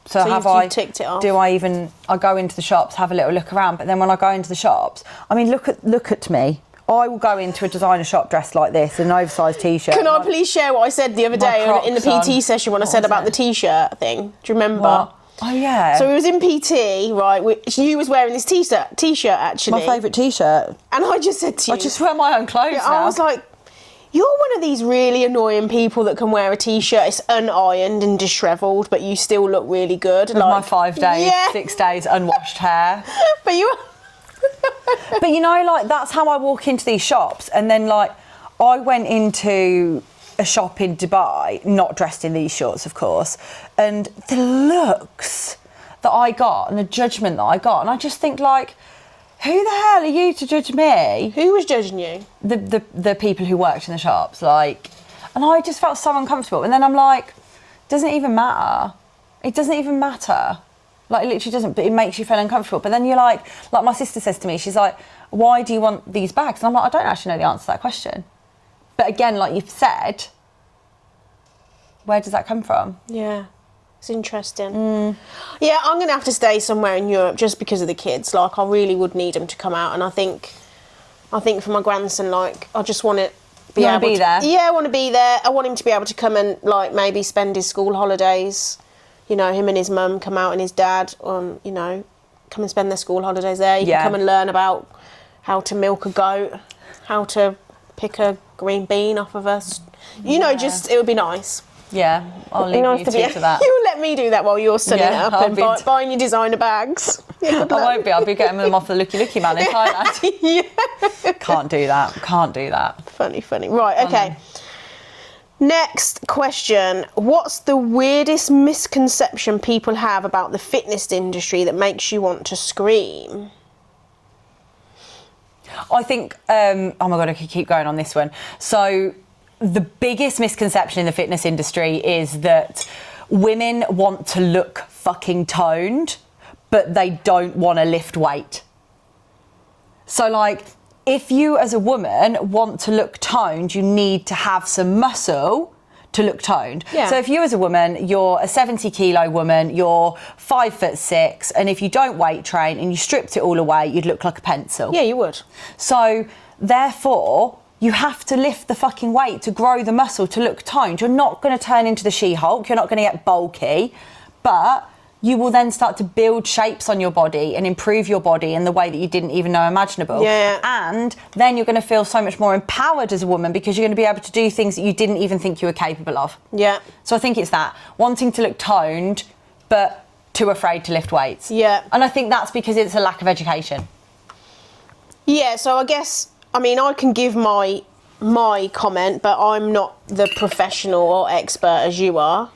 [SPEAKER 1] So
[SPEAKER 2] you've ticked it off.
[SPEAKER 1] I go into the shops, have a little look around, but then when I go into the shops, I mean, look at me. I will go into a designer shop dressed like this, in an oversized t-shirt.
[SPEAKER 2] Can I please share what I said the other day in the PT session when I said about the t-shirt thing? Do you remember?
[SPEAKER 1] What? Oh, yeah.
[SPEAKER 2] So we was in PT, right? You was wearing this t-shirt, actually.
[SPEAKER 1] My favourite t-shirt.
[SPEAKER 2] And I just said to you...
[SPEAKER 1] I just wear my own clothes now.
[SPEAKER 2] I was like, You're one of these really annoying people that can wear a t-shirt, it's unironed and dishevelled, but you still look really good.
[SPEAKER 1] With my 5 days, 6 days unwashed hair.
[SPEAKER 2] But you...
[SPEAKER 1] But you know, like, that's how I walk into these shops. And then, like, I went into a shop in Dubai, not dressed in these shorts, of course, and the looks that I got and the judgment that I got, and I just think, like, who the hell are you to judge me?
[SPEAKER 2] Who was judging you?
[SPEAKER 1] The people who worked in the shops, like, and I just felt so uncomfortable. And then I'm like, doesn't even matter. It doesn't even matter. Like, it literally doesn't, but it makes you feel uncomfortable. But then you're like my sister says to me, she's like, why do you want these bags? And I'm like, I don't actually know the answer to that question. But again, like you've said, where does that come from?
[SPEAKER 2] Yeah. It's interesting. Yeah, I'm going to have to stay somewhere in Europe just because of the kids. Like, I really would need them to come out. And I think for my grandson, like, I just want to be able to...
[SPEAKER 1] there?
[SPEAKER 2] Yeah, I want to be there. I want him to be able to come and, like, maybe spend his school holidays. You know, him and his mum come out and his dad, you know, come and spend their school holidays there. You can come and learn about how to milk a goat, how to pick a green bean off of us. You know, just, it would be nice.
[SPEAKER 1] Yeah, I'll leave you to that.
[SPEAKER 2] You let me do that while you're studying up and buying your designer bags.
[SPEAKER 1] I won't be. I'll be getting them off the Looky Looky man in Thailand.
[SPEAKER 2] Yeah.
[SPEAKER 1] Can't do that.
[SPEAKER 2] Funny. Right, okay. Next question. What's the weirdest misconception people have about the fitness industry that makes you want to scream?
[SPEAKER 1] I think, oh my God, I could keep going on this one. So the biggest misconception in the fitness industry is that women want to look fucking toned, but they don't want to lift weight. So, like, if you as a woman want to look toned, you need to have some muscle to look toned.
[SPEAKER 2] Yeah.
[SPEAKER 1] So if you as a woman, you're a 70 kilo woman, you're 5'6", and if you don't weight train and you stripped it all away, you'd look like a pencil.
[SPEAKER 2] Yeah, you would.
[SPEAKER 1] So therefore, you have to lift the fucking weight to grow the muscle to look toned. You're not going to turn into the She-Hulk. You're not going to get bulky, but you will then start to build shapes on your body and improve your body in the way that you didn't even know imaginable.
[SPEAKER 2] Yeah.
[SPEAKER 1] And then you're going to feel so much more empowered as a woman because you're going to be able to do things that you didn't even think you were capable of.
[SPEAKER 2] Yeah.
[SPEAKER 1] So I think it's that. Wanting to look toned, but too afraid to lift weights.
[SPEAKER 2] Yeah.
[SPEAKER 1] And I think that's because it's a lack of education.
[SPEAKER 2] Yeah, so I guess, I mean, I can give my comment, but I'm not the professional or expert as you are.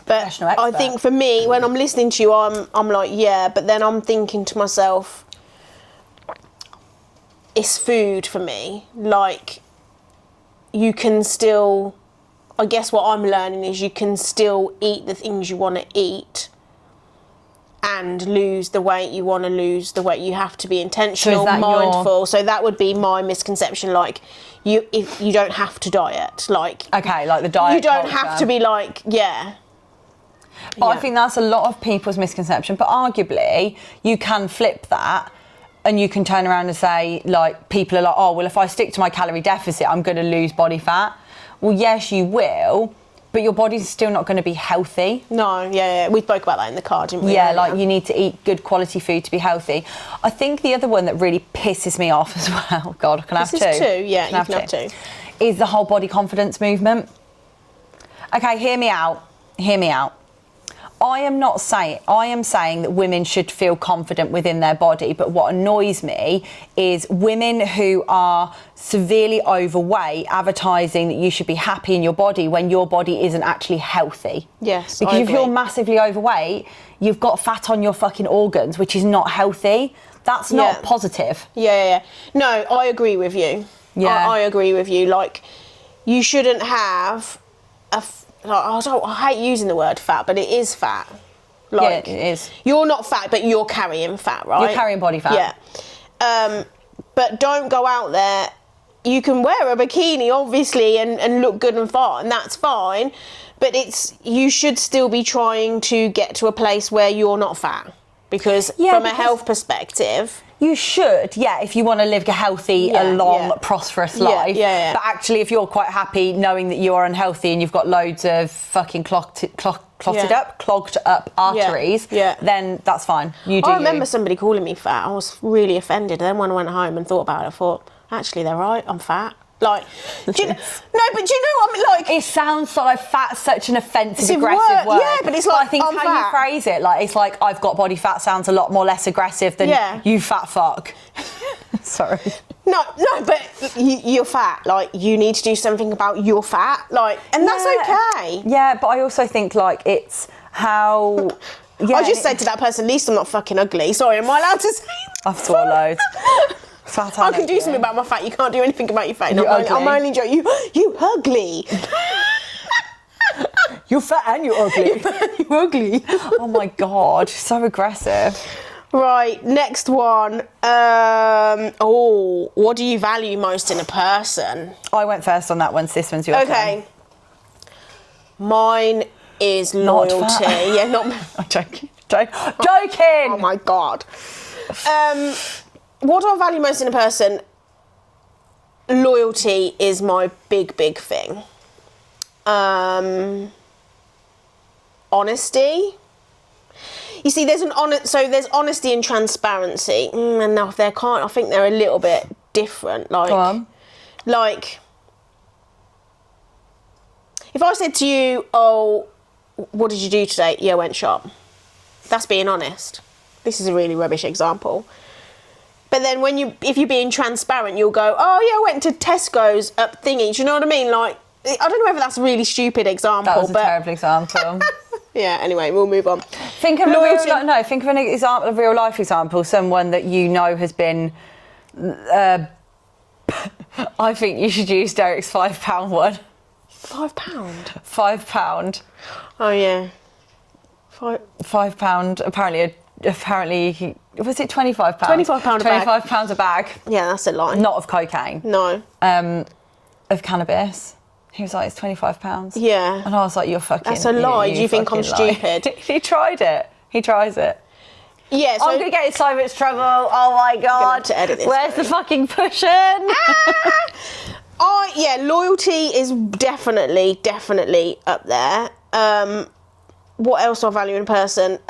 [SPEAKER 2] But I think for me, when I'm listening to you, I'm like, yeah, but then I'm thinking to myself, it's food for me. Like, you can still, I guess what I'm learning is you can still eat the things you want to eat and lose the weight you want to lose, the weight. You have to be intentional, mindful. So that would be my misconception. Like, if you don't have to diet. Like,
[SPEAKER 1] okay, like the diet
[SPEAKER 2] you don't
[SPEAKER 1] culture.
[SPEAKER 2] have to be like, yeah.
[SPEAKER 1] But I think that's a lot of people's misconception. But arguably, you can flip that and you can turn around and say, like, people are like, oh, well, if I stick to my calorie deficit, I'm going to lose body fat. Well, yes, you will, but your body's still not going to be healthy.
[SPEAKER 2] No, yeah. We spoke about that in the car, didn't we?
[SPEAKER 1] Yeah, like, you need to eat good quality food to be healthy. I think the other one that really pisses me off as well, God, can I have two?
[SPEAKER 2] This is two, yeah, you can have two.
[SPEAKER 1] Is the whole body confidence movement. Okay, hear me out. I am saying that women should feel confident within their body, but what annoys me is women who are severely overweight advertising that you should be happy in your body when your body isn't actually healthy.
[SPEAKER 2] Yes,
[SPEAKER 1] because if you're massively overweight, you've got fat on your fucking organs, which is not healthy. That's not positive.
[SPEAKER 2] Yeah. No, I agree with you.
[SPEAKER 1] Yeah.
[SPEAKER 2] I agree with you. Like, you shouldn't have I hate using the word fat, but it is fat. Like,
[SPEAKER 1] yeah, it is.
[SPEAKER 2] You're not fat, but you're carrying fat, right?
[SPEAKER 1] You're carrying body fat.
[SPEAKER 2] Yeah. But don't go out there. You can wear a bikini, obviously, and look good and fine, and that's fine. But you should still be trying to get to a place where you're not fat. Because from a health perspective...
[SPEAKER 1] You should, if you want to live a healthy, prosperous life.
[SPEAKER 2] Yeah.
[SPEAKER 1] But actually, if you're quite happy knowing that you are unhealthy and you've got loads of fucking clogged up arteries, then that's fine. I
[SPEAKER 2] remember somebody calling me fat. I was really offended. Then when I went home and thought about it, I thought, actually, they're right, I'm fat. Like, but do you know what I mean? Like,
[SPEAKER 1] it sounds like fat's such an offensive, aggressive word.
[SPEAKER 2] Yeah, but it's like,
[SPEAKER 1] I think
[SPEAKER 2] I'm
[SPEAKER 1] how
[SPEAKER 2] fat.
[SPEAKER 1] you phrase it, like, it's like, I've got body fat sounds a lot more less aggressive than you fat fuck. Sorry.
[SPEAKER 2] No, but you're fat. Like, you need to do something about your fat. Like, and that's okay.
[SPEAKER 1] Yeah, but I also think, like, it's how... Yeah,
[SPEAKER 2] I just said to that person, at least I'm not fucking ugly. Sorry, am I allowed to say
[SPEAKER 1] I've swallowed. Fat
[SPEAKER 2] I can do something about my fat. You can't do anything about your fat.
[SPEAKER 1] You're ugly.
[SPEAKER 2] I'm only joking. You ugly.
[SPEAKER 1] You're fat and you're ugly.
[SPEAKER 2] You're ugly.
[SPEAKER 1] Oh my God, so aggressive.
[SPEAKER 2] Right, next one. What do you value most in a person?
[SPEAKER 1] I went first on that one, so this one's your turn.
[SPEAKER 2] Okay. Mine is loyalty. Yeah, not...
[SPEAKER 1] I'm joking. Joking!
[SPEAKER 2] Oh my God. What do I value most in a person? Loyalty is my big thing. Honesty. You see, there's there's honesty and transparency, and now I think they're a little bit different. Like,
[SPEAKER 1] go on.
[SPEAKER 2] Like, if I said to you, "Oh, what did you do today?" Yeah, I went shop. That's being honest. This is a really rubbish example. But then if you're being transparent, you'll go, "Oh yeah, I went to Tesco's up thingy." Do you know what I mean? Like, I don't know whether that's a really stupid example.
[SPEAKER 1] That was a terrible example.
[SPEAKER 2] Yeah. Anyway, we'll move on.
[SPEAKER 1] Think of think of an example, a real life example. Someone that you know has been. I think you should use Derek's £5 one.
[SPEAKER 2] £5?
[SPEAKER 1] £5.
[SPEAKER 2] Oh yeah.
[SPEAKER 1] £5. Apparently, was it £25?
[SPEAKER 2] £25 a bag.
[SPEAKER 1] £25 a bag.
[SPEAKER 2] Yeah, that's a lie.
[SPEAKER 1] Not of cocaine.
[SPEAKER 2] No.
[SPEAKER 1] Of cannabis. He was like, it's £25.
[SPEAKER 2] Yeah.
[SPEAKER 1] And I was like, you're fucking...
[SPEAKER 2] That's a lie. Do you think I'm stupid?
[SPEAKER 1] He tried it. He tries it.
[SPEAKER 2] Yeah, so...
[SPEAKER 1] I'm going to get in so much trouble. Oh my God.
[SPEAKER 2] To edit this.
[SPEAKER 1] Where's the fucking pushing?
[SPEAKER 2] Loyalty is definitely up there. What else do I value in a person?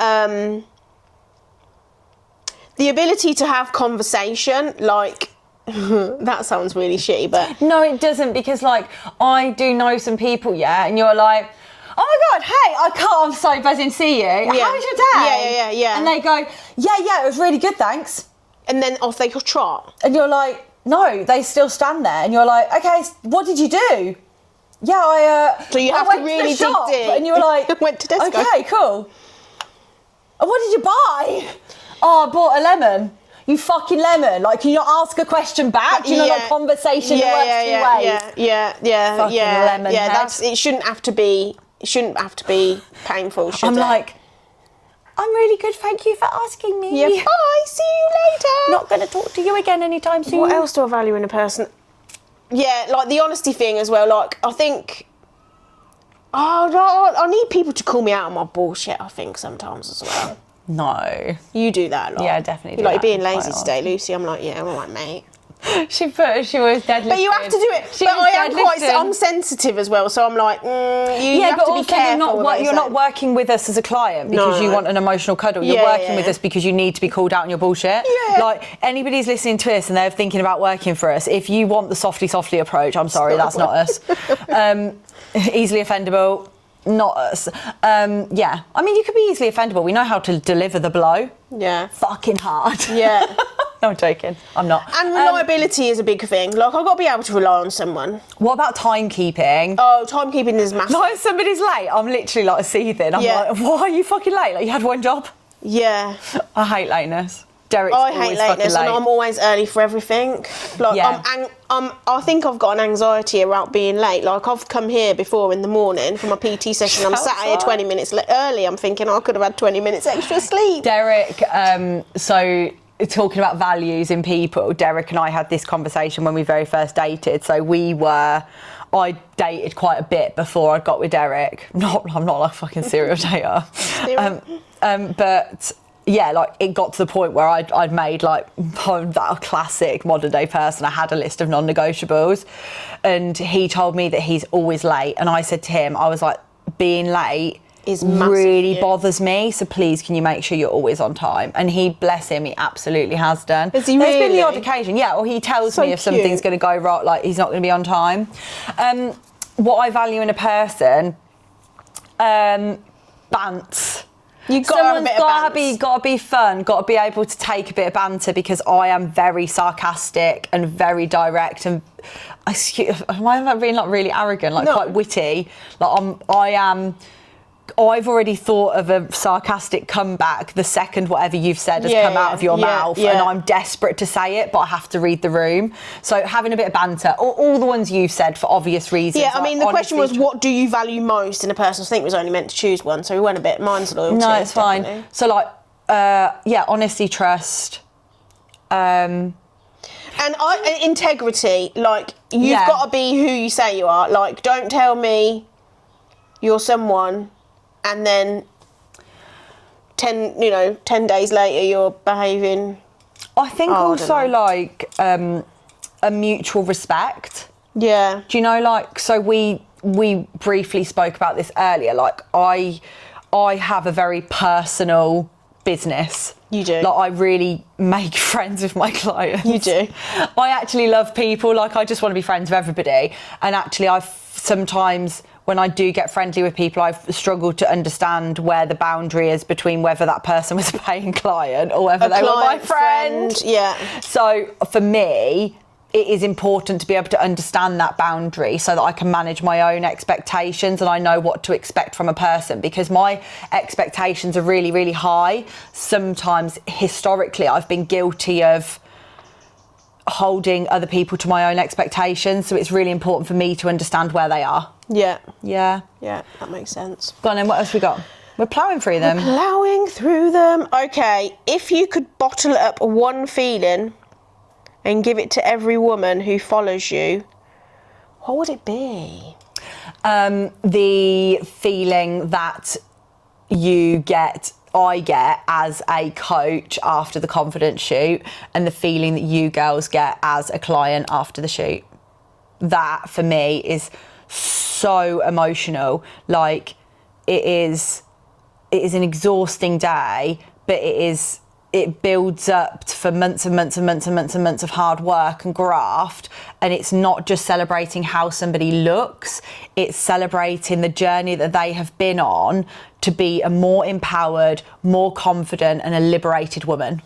[SPEAKER 2] The ability to have conversation, like... that sounds really shitty, but...
[SPEAKER 1] No, it doesn't, because, like, I do know some people, and you're like, oh my God, hey, I'm so buzzing to see you. Yeah. How was your day?
[SPEAKER 2] Yeah.
[SPEAKER 1] And they go, yeah, it was really good, thanks.
[SPEAKER 2] And then off they go trot.
[SPEAKER 1] And you're like, no, they still stand there. And you're like, okay, what did you do? Yeah,
[SPEAKER 2] So you have to really dig deep.
[SPEAKER 1] And you're like...
[SPEAKER 2] I went to Tesco.
[SPEAKER 1] Okay, cool. And what did you buy? Oh, I bought a lemon. You fucking lemon. Like, can you not ask a question back? Do you know, like, conversation that works two ways?
[SPEAKER 2] Yeah.
[SPEAKER 1] Fucking lemon head.
[SPEAKER 2] It shouldn't have to be painful, should it?
[SPEAKER 1] I'm like, I'm really good, thank you for asking me.
[SPEAKER 2] Yeah, bye, see you later.
[SPEAKER 1] Not going to talk to you again anytime soon.
[SPEAKER 2] What else do I value in a person? Yeah, like the honesty thing as well. Like, I think... I need people to call me out on my bullshit, I think, sometimes as well.
[SPEAKER 1] No.
[SPEAKER 2] You do that a lot.
[SPEAKER 1] Yeah, I definitely do.
[SPEAKER 2] You're like, being lazy today, Lucy. I'm like, yeah, all right, mate.
[SPEAKER 1] She was deadlifting.
[SPEAKER 2] But you have to do it. I'm sensitive as well, so I'm like, you have to be careful.
[SPEAKER 1] You're not working with us as a client because you want an emotional cuddle. You're working with us because you need to be called out on your bullshit. Yeah. Like, anybody's listening to us and they're thinking about working for us, if you want the softly approach, I'm sorry, that's not us. Easily offendable. Not us. I mean, you could be easily offendable. We know how to deliver the blow.
[SPEAKER 2] Yeah.
[SPEAKER 1] Fucking hard.
[SPEAKER 2] Yeah.
[SPEAKER 1] No, I'm joking. I'm not.
[SPEAKER 2] And reliability is a big thing. Like, I've got to be able to rely on someone.
[SPEAKER 1] What about timekeeping?
[SPEAKER 2] Oh, timekeeping is massive.
[SPEAKER 1] No, if somebody's late, I'm literally like seething. I'm like, why are you fucking late? Like, you had one job?
[SPEAKER 2] Yeah.
[SPEAKER 1] I hate lateness. Derek's
[SPEAKER 2] I hate lateness, and I'm always early for everything. Like, I think I've got an anxiety about being late. Like, I've come here before in the morning for my PT session. I'm sat here 20 minutes early. I'm thinking I could have had 20 minutes extra sleep.
[SPEAKER 1] Derek, so talking about values in people, Derek and I had this conversation when we very first dated. So I dated quite a bit before I got with Derek. I'm not like a fucking serial dater. But yeah, like, it got to the point where I'd made, like, that classic modern day person. I had a list of non-negotiables, and he told me that he's always late. And I said to him, I was like, being late
[SPEAKER 2] is massive,
[SPEAKER 1] really bothers me. So please, can you make sure you're always on time? And he, bless him, he absolutely has done.
[SPEAKER 2] Has he
[SPEAKER 1] There's been
[SPEAKER 2] really?
[SPEAKER 1] the odd occasion, yeah, or he tells
[SPEAKER 2] So
[SPEAKER 1] me if something's
[SPEAKER 2] cute.
[SPEAKER 1] going to go wrong, like he's not going to be on time. What I value in a person, bants.
[SPEAKER 2] You've got to have a bit of banter.
[SPEAKER 1] Got to be fun, got to be able to take a bit of banter, because I am very sarcastic and very direct and am I being like really arrogant, like quite witty? Like I've already thought of a sarcastic comeback the second whatever you've said has come out of your mouth, and I'm desperate to say it, but I have to read the room. So having a bit of banter, all the ones you've said for obvious reasons.
[SPEAKER 2] Yeah, I mean, the question was, what do you value most in a person? I think it was only meant to choose one, so we went a bit, mine's loyalty.
[SPEAKER 1] No, it's
[SPEAKER 2] definitely.
[SPEAKER 1] fine. So like, honesty, trust. And
[SPEAKER 2] integrity, like, you've got to be who you say you are. Like, don't tell me you're someone and then 10 days later you're behaving.
[SPEAKER 1] I think also like a mutual respect.
[SPEAKER 2] Yeah.
[SPEAKER 1] Do you know, like, so we briefly spoke about this earlier. Like, I have a very personal business.
[SPEAKER 2] You do.
[SPEAKER 1] Like, I really make friends with my clients.
[SPEAKER 2] You do.
[SPEAKER 1] I actually love people. Like, I just want to be friends with everybody. And actually, I've sometimes, when I do get friendly with people, I've struggled to understand where the boundary is between whether that person was a paying client or whether they were my friend.
[SPEAKER 2] Yeah.
[SPEAKER 1] So for me, it is important to be able to understand that boundary so that I can manage my own expectations and I know what to expect from a person, because my expectations are really, really high. Sometimes historically I've been guilty of holding other people to my own expectations, so it's really important for me to understand where they are.
[SPEAKER 2] Yeah.
[SPEAKER 1] Yeah,
[SPEAKER 2] that makes sense.
[SPEAKER 1] Go on then, what else we got? We're ploughing through them.
[SPEAKER 2] Ploughing through them. Okay, if you could bottle up one feeling and give it to every woman who follows you, what would it be?
[SPEAKER 1] The feeling that I get as a coach after the confidence shoot, and the feeling that you girls get as a client after the shoot. That for me is so emotional. Like, it is an exhausting day, but it builds up for months and months and months and months and months of hard work and graft. And it's not just celebrating how somebody looks, it's celebrating the journey that they have been on to be a more empowered, more confident and a liberated woman.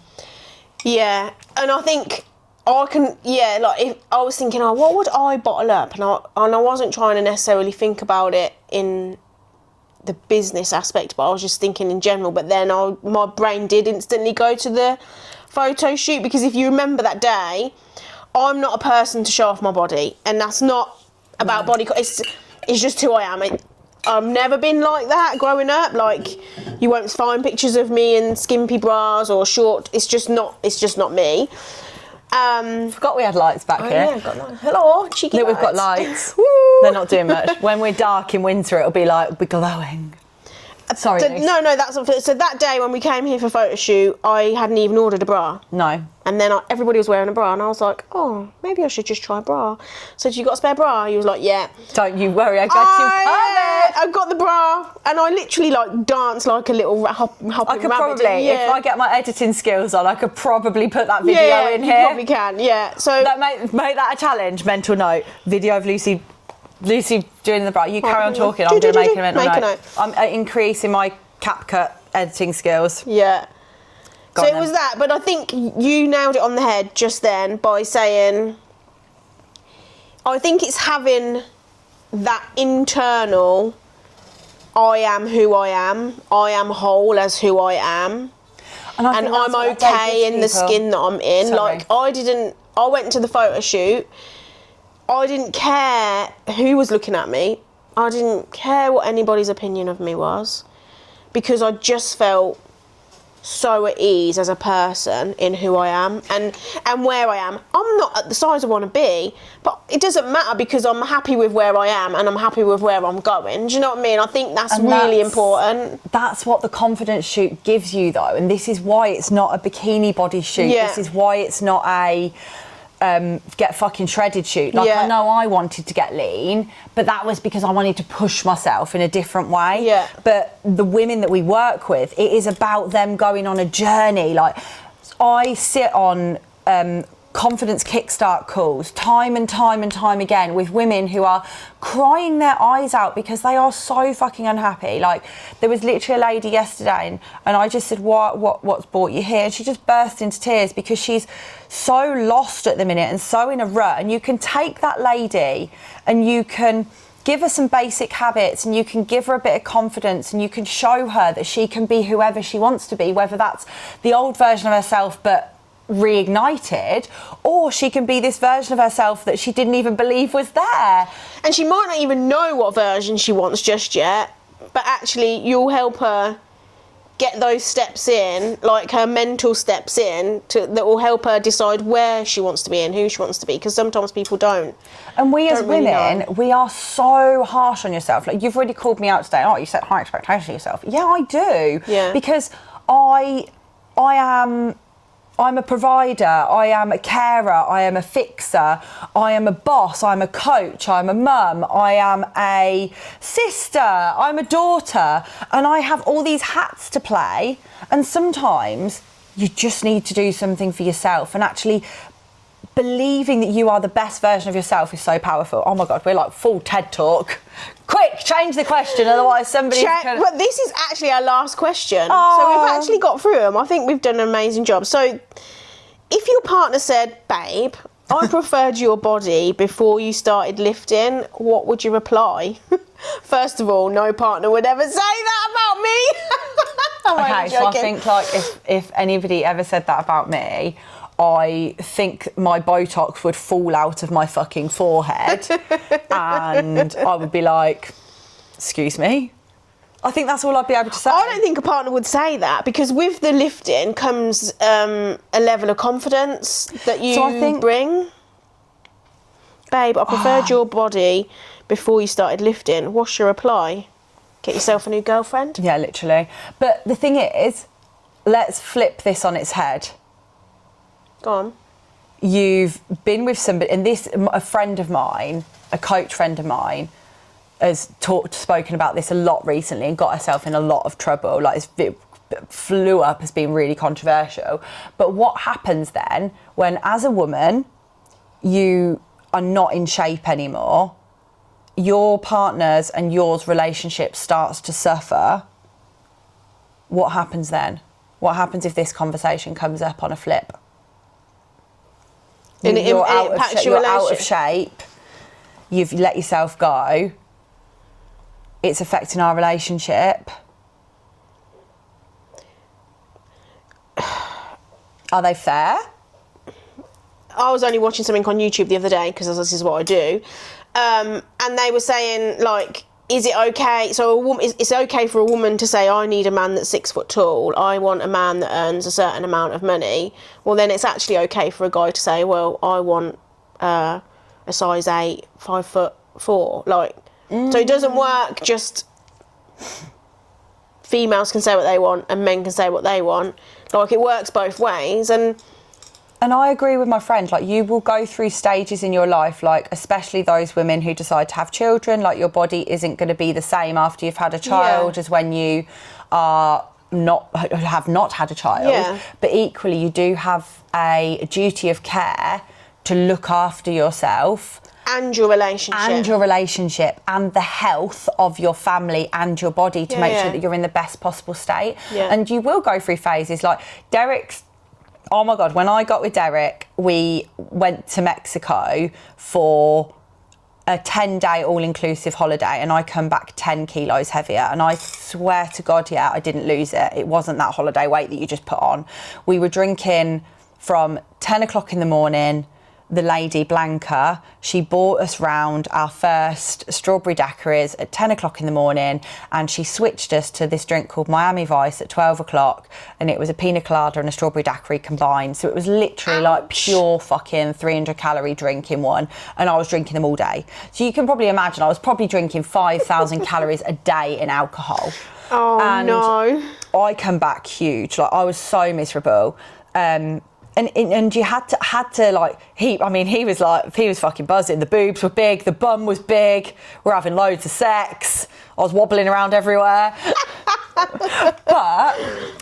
[SPEAKER 1] Yeah,
[SPEAKER 2] and I think if I was thinking, what would I bottle up? And I wasn't trying to necessarily think about it in the business aspect, but I was just thinking in general. But then my brain did instantly go to the photo shoot, because if you remember that day, I'm not a person to show off my body, and that's not about body. It's just who I am. I've never been like that growing up. Like, you won't find pictures of me in skimpy bras or short. It's just not me.
[SPEAKER 1] Forgot we had lights back here.
[SPEAKER 2] Yeah, got lights. Hello, cheeky lights.
[SPEAKER 1] We've got lights. They're not doing much. When we're dark in winter, it'll be like, we're glowing. Sorry.
[SPEAKER 2] No, that's not. So that day when we came here for photo shoot, I hadn't even ordered a bra.
[SPEAKER 1] No.
[SPEAKER 2] And then everybody was wearing a bra, and I was like, oh, maybe I should just try a bra. So you got a spare bra? He was like, yeah.
[SPEAKER 1] Don't you worry, I got you covered.
[SPEAKER 2] I got the bra, and I literally like danced like a little hopping rabbit.
[SPEAKER 1] I could probably, if I get my editing skills on, I could probably put that video in here.
[SPEAKER 2] You probably can, yeah. So
[SPEAKER 1] make that a challenge. Mental note: video of Lucy doing the bra. You carry on talking. I'm going to make a mental note. I'm increasing my CapCut editing skills.
[SPEAKER 2] Yeah. So it was that, but I think you nailed it on the head just then by saying, I think it's having that internal, I am who I am whole as who I am, and I'm okay in the skin that I'm in.
[SPEAKER 1] Sorry.
[SPEAKER 2] Like, I went to the photo shoot, I didn't care who was looking at me, I didn't care what anybody's opinion of me was, because I just felt so at ease as a person in who I am and where I am. I'm not at the size I want to be, but it doesn't matter, because I'm happy with where I am and I'm happy with where I'm going. Do you know what I mean? I think that's really important.
[SPEAKER 1] That's what the confidence shoot gives you, though, and this is why it's not a bikini body shoot.
[SPEAKER 2] Yeah.
[SPEAKER 1] This is why it's not a get fucking shredded shoot. Like, I know I wanted to get lean, but that was because I wanted to push myself in a different way.
[SPEAKER 2] Yeah.
[SPEAKER 1] But the women that we work with, it is about them going on a journey. Like, I sit on confidence kickstart calls time and time and time again with women who are crying their eyes out because they are so fucking unhappy. Like, there was literally a lady yesterday and I just said, what's brought you here? And she just burst into tears because she's so lost at the minute and so in a rut. And you can take that lady and you can give her some basic habits and you can give her a bit of confidence and you can show her that she can be whoever she wants to be, whether that's the old version of herself but reignited, or she can be this version of herself that she didn't even believe was there.
[SPEAKER 2] And she might not even know what version she wants just yet, but actually you'll help her get those steps in, like her mental steps in, that will help her decide where she wants to be and who she wants to be, because sometimes people don't.
[SPEAKER 1] And we as women, we are so harsh on yourself. Like, you've already called me out today, oh, you set high expectations of yourself. Yeah, I do.
[SPEAKER 2] Yeah.
[SPEAKER 1] Because I'm a provider, I am a carer, I am a fixer, I am a boss, I'm a coach, I'm a mum, I am a sister, I'm a daughter, and I have all these hats to play. And sometimes you just need to do something for yourself, and actually believing that you are the best version of yourself is so powerful. Oh my God, we're like full TED talk. Quick, change the question, otherwise somebody's gonna...
[SPEAKER 2] But this is actually our last question.
[SPEAKER 1] Oh.
[SPEAKER 2] So we've actually got through them. I think we've done an amazing job. So if your partner said, babe, I preferred your body before you started lifting, what would you reply? First of all, no partner would ever say that about me.
[SPEAKER 1] Okay, so I think, like, if anybody ever said that about me, I think my Botox would fall out of my fucking forehead and I would be like, excuse me? I think that's all I'd be able to say.
[SPEAKER 2] I don't think a partner would say that, because with the lifting comes a level of confidence that you bring. Babe, I preferred your body before you started lifting. What's your reply? Get yourself a new girlfriend?
[SPEAKER 1] Yeah, literally. But the thing is, let's flip this on its head.
[SPEAKER 2] Go on.
[SPEAKER 1] You've been with somebody, and a friend of mine, a coach friend of mine, has spoken about this a lot recently and got herself in a lot of trouble. Like, it flew up as being really controversial. But what happens then when, as a woman, you are not in shape anymore, your partner's and yours relationship starts to suffer? What happens then? What happens if this conversation comes up on a flip? You're out of shape, you've let yourself go, it's affecting our relationship. Are they fair?
[SPEAKER 2] I was only watching something on YouTube the other day, because this is what I do, and they were saying, like, is it okay? So it's okay for a woman to say, I need a man that's 6 foot tall, I want a man that earns a certain amount of money. Well, then it's actually okay for a guy to say, well, I want a size 8, 5'4". Like, so it doesn't work just females can say what they want and men can say what they want. Like, it works both ways.
[SPEAKER 1] And I agree with my friend, like, you will go through stages in your life, like, especially those women who decide to have children, like, your body isn't going to be the same after you've had a child as when you have not had a child.
[SPEAKER 2] Yeah.
[SPEAKER 1] But equally, you do have a duty of care to look after yourself.
[SPEAKER 2] And your relationship.
[SPEAKER 1] And the health of your family and your body to make sure that you're in the best possible state.
[SPEAKER 2] Yeah.
[SPEAKER 1] And you will go through phases. Like, oh my God, when I got with Derek, we went to Mexico for a 10-day all-inclusive holiday, and I come back 10 kilos heavier. And I swear to God, I didn't lose it. It wasn't that holiday weight that you just put on. We were drinking from 10 o'clock in the morning. The lady, Blanca, she brought us round our first strawberry daiquiris at 10 o'clock in the morning, and she switched us to this drink called Miami Vice at 12 o'clock, and it was a pina colada and a strawberry daiquiri combined. So it was literally like pure fucking 300 calorie drink in one, and I was drinking them all day. So you can probably imagine I was probably drinking 5,000 calories a day in alcohol.
[SPEAKER 2] Oh, and no.
[SPEAKER 1] I come back huge. Like, I was so miserable. And you had to like, he was fucking buzzing. The boobs were big, the bum was big, we're having loads of sex, I was wobbling around everywhere. But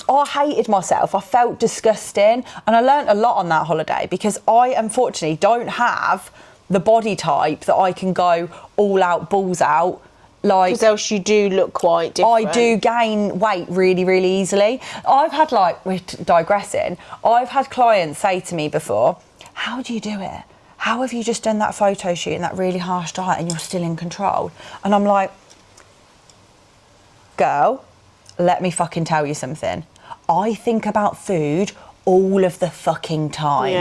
[SPEAKER 1] I hated myself, I felt disgusting, and I learnt a lot on that holiday because I unfortunately don't have the body type that I can go all out, balls out. Like,
[SPEAKER 2] because else you do look quite different.
[SPEAKER 1] I do gain weight really, really easily. I've had, like, we're digressing, I've had clients say to me before, how do you do it? How have you just done that photo shoot and that really harsh diet and you're still in control? And I'm like, girl, let me fucking tell you something. I think about food all of the fucking time.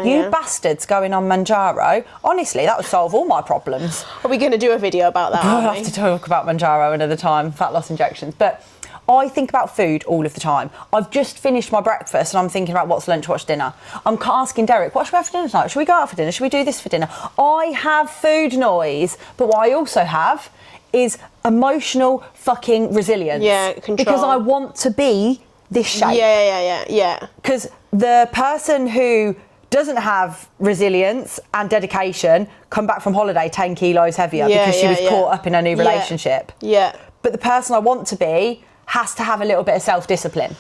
[SPEAKER 1] You bastards going on Manjaro, honestly, that would solve all my problems.
[SPEAKER 2] Are we going to do a video about that?
[SPEAKER 1] I'll have to talk about Manjaro another time, fat loss injections. But I think about food all of the time. I've just finished my breakfast and I'm thinking about what's lunch, what's dinner. I'm asking Derek, what should we have for dinner tonight? Should we go out for dinner? Should we do this for dinner? I have food noise, but what I also have is emotional fucking resilience.
[SPEAKER 2] Yeah, control.
[SPEAKER 1] Because I want to be this shape.
[SPEAKER 2] Yeah.
[SPEAKER 1] Because the person who doesn't have resilience and dedication come back from holiday 10 kilos heavier because she was caught up in a new relationship.
[SPEAKER 2] Yeah.
[SPEAKER 1] But the person I want to be has to have a little bit of self-discipline.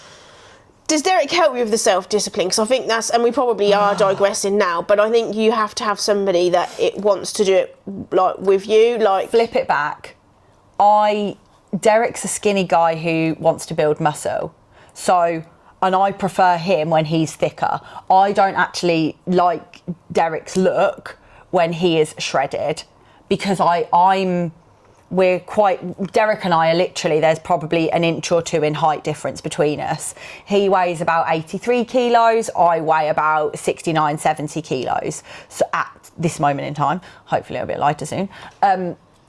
[SPEAKER 2] Does Derek help you with the self-discipline? Because I think that's, and we probably are digressing now, but I think you have to have somebody that it wants to do it like with you. Like,
[SPEAKER 1] flip it back. Derek's a skinny guy who wants to build muscle. So, and I prefer him when he's thicker. I don't actually like Derek's look when he is shredded because Derek and I are literally, there's probably an inch or two in height difference between us. He weighs about 83 kilos, I weigh about 69, 70 kilos. So at this moment in time, hopefully a bit lighter soon.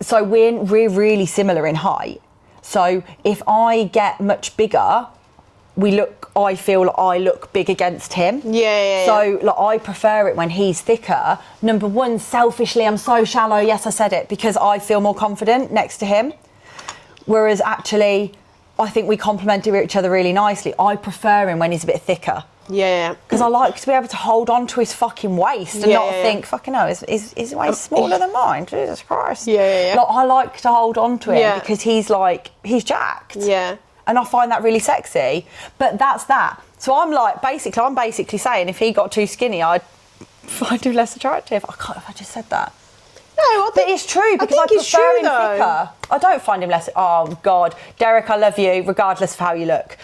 [SPEAKER 1] So we're really similar in height. So if I get much bigger, I feel like I look big against him. So like, I prefer it when he's thicker. Number one, selfishly, I'm so shallow. Yes, I said it, because I feel more confident next to him. Whereas actually, I think we complement each other really nicely. I prefer him when he's a bit thicker. Because I like to be able to hold on to his fucking waist and not think, fucking hell, his waist smaller than mine. Jesus Christ.
[SPEAKER 2] Like,
[SPEAKER 1] I like to hold on to him because he's jacked. And I find that really sexy. But that's that. So I'm basically saying if he got too skinny, I'd find him less attractive. I can't, if I just said that.
[SPEAKER 2] No,
[SPEAKER 1] but it's true, because I prefer him thicker. I don't find him less. Oh God, Derek, I love you, regardless of how you look.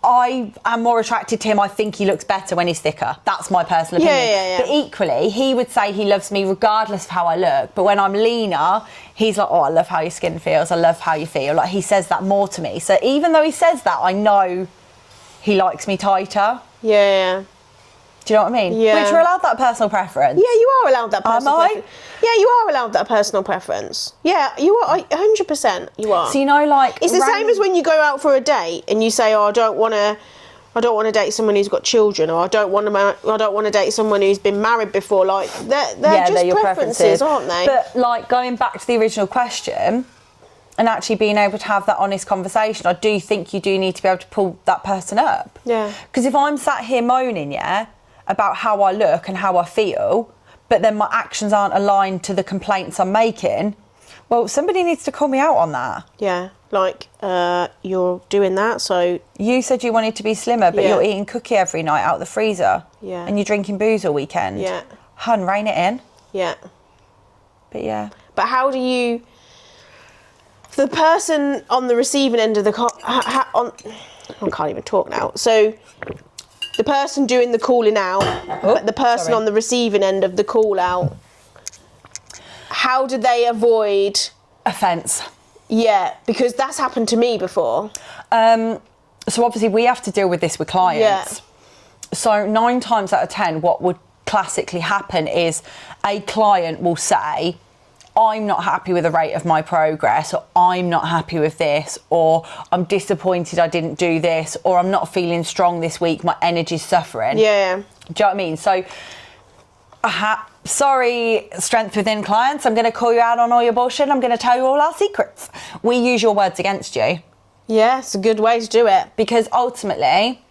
[SPEAKER 1] I am more attracted to him. I think he looks better when he's thicker. That's my personal opinion. But equally, he would say he loves me regardless of how I look. But when I'm leaner, he's like, oh, I love how your skin feels. I love how you feel. Like, he says that more to me. So even though he says that, I know he likes me tighter. Do you know what I mean? Which we're allowed that personal preference.
[SPEAKER 2] Yeah, you are allowed that personal preference. Yeah, you are allowed that personal preference. Yeah, you are, 100% you are.
[SPEAKER 1] So, you know, like...
[SPEAKER 2] It's the same as when you go out for a date and you say, oh, I don't want to date someone who's got children, or I don't want to date someone who's been married before. Like, they're just your preferences, aren't they?
[SPEAKER 1] But, like, going back to the original question and actually being able to have that honest conversation, I do think you do need to be able to pull that person up.
[SPEAKER 2] Yeah.
[SPEAKER 1] Because if I'm sat here moaning, about how I look and how I feel, but then my actions aren't aligned to the complaints I'm making, well, somebody needs to call me out on that.
[SPEAKER 2] Yeah, like, you're doing that, so...
[SPEAKER 1] You said you wanted to be slimmer, but you're eating cookie every night out the freezer.
[SPEAKER 2] Yeah.
[SPEAKER 1] And you're drinking booze all weekend.
[SPEAKER 2] Yeah.
[SPEAKER 1] Hun, rein it in.
[SPEAKER 2] Yeah.
[SPEAKER 1] But yeah.
[SPEAKER 2] But how do you... The person on the receiving end of the... I can't even talk now. So... The person doing the calling out, but the person on the receiving end of the call out, how do they avoid
[SPEAKER 1] offence?
[SPEAKER 2] Yeah, because that's happened to me before.
[SPEAKER 1] So obviously we have to deal with this with clients. So 9 times out of 10, what would classically happen is a client will say, I'm not happy with the rate of my progress, or I'm not happy with this, or I'm disappointed I didn't do this, or I'm not feeling strong this week, my energy's suffering.
[SPEAKER 2] Yeah.
[SPEAKER 1] Do you know what I mean? So, sorry, strength within clients, I'm going to call you out on all your bullshit, I'm going to tell you all our secrets. We use your words against you.
[SPEAKER 2] Yeah, it's a good way to do it.
[SPEAKER 1] Because ultimately,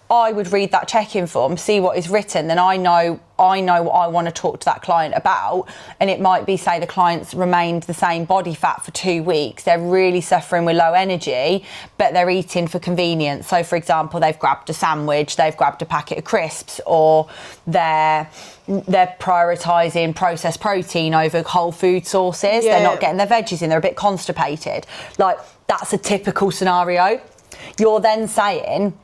[SPEAKER 1] I would read that check-in form, see what is written, then I know what I want to talk to that client about. And it might be, say, the client's remained the same body fat for 2 weeks. They're really suffering with low energy, but they're eating for convenience. So, for example, they've grabbed a sandwich, they've grabbed a packet of crisps, or they're prioritising processed protein over whole food sources.
[SPEAKER 2] Yeah.
[SPEAKER 1] They're not getting their veggies in, they're a bit constipated. Like, that's a typical scenario. You're then saying,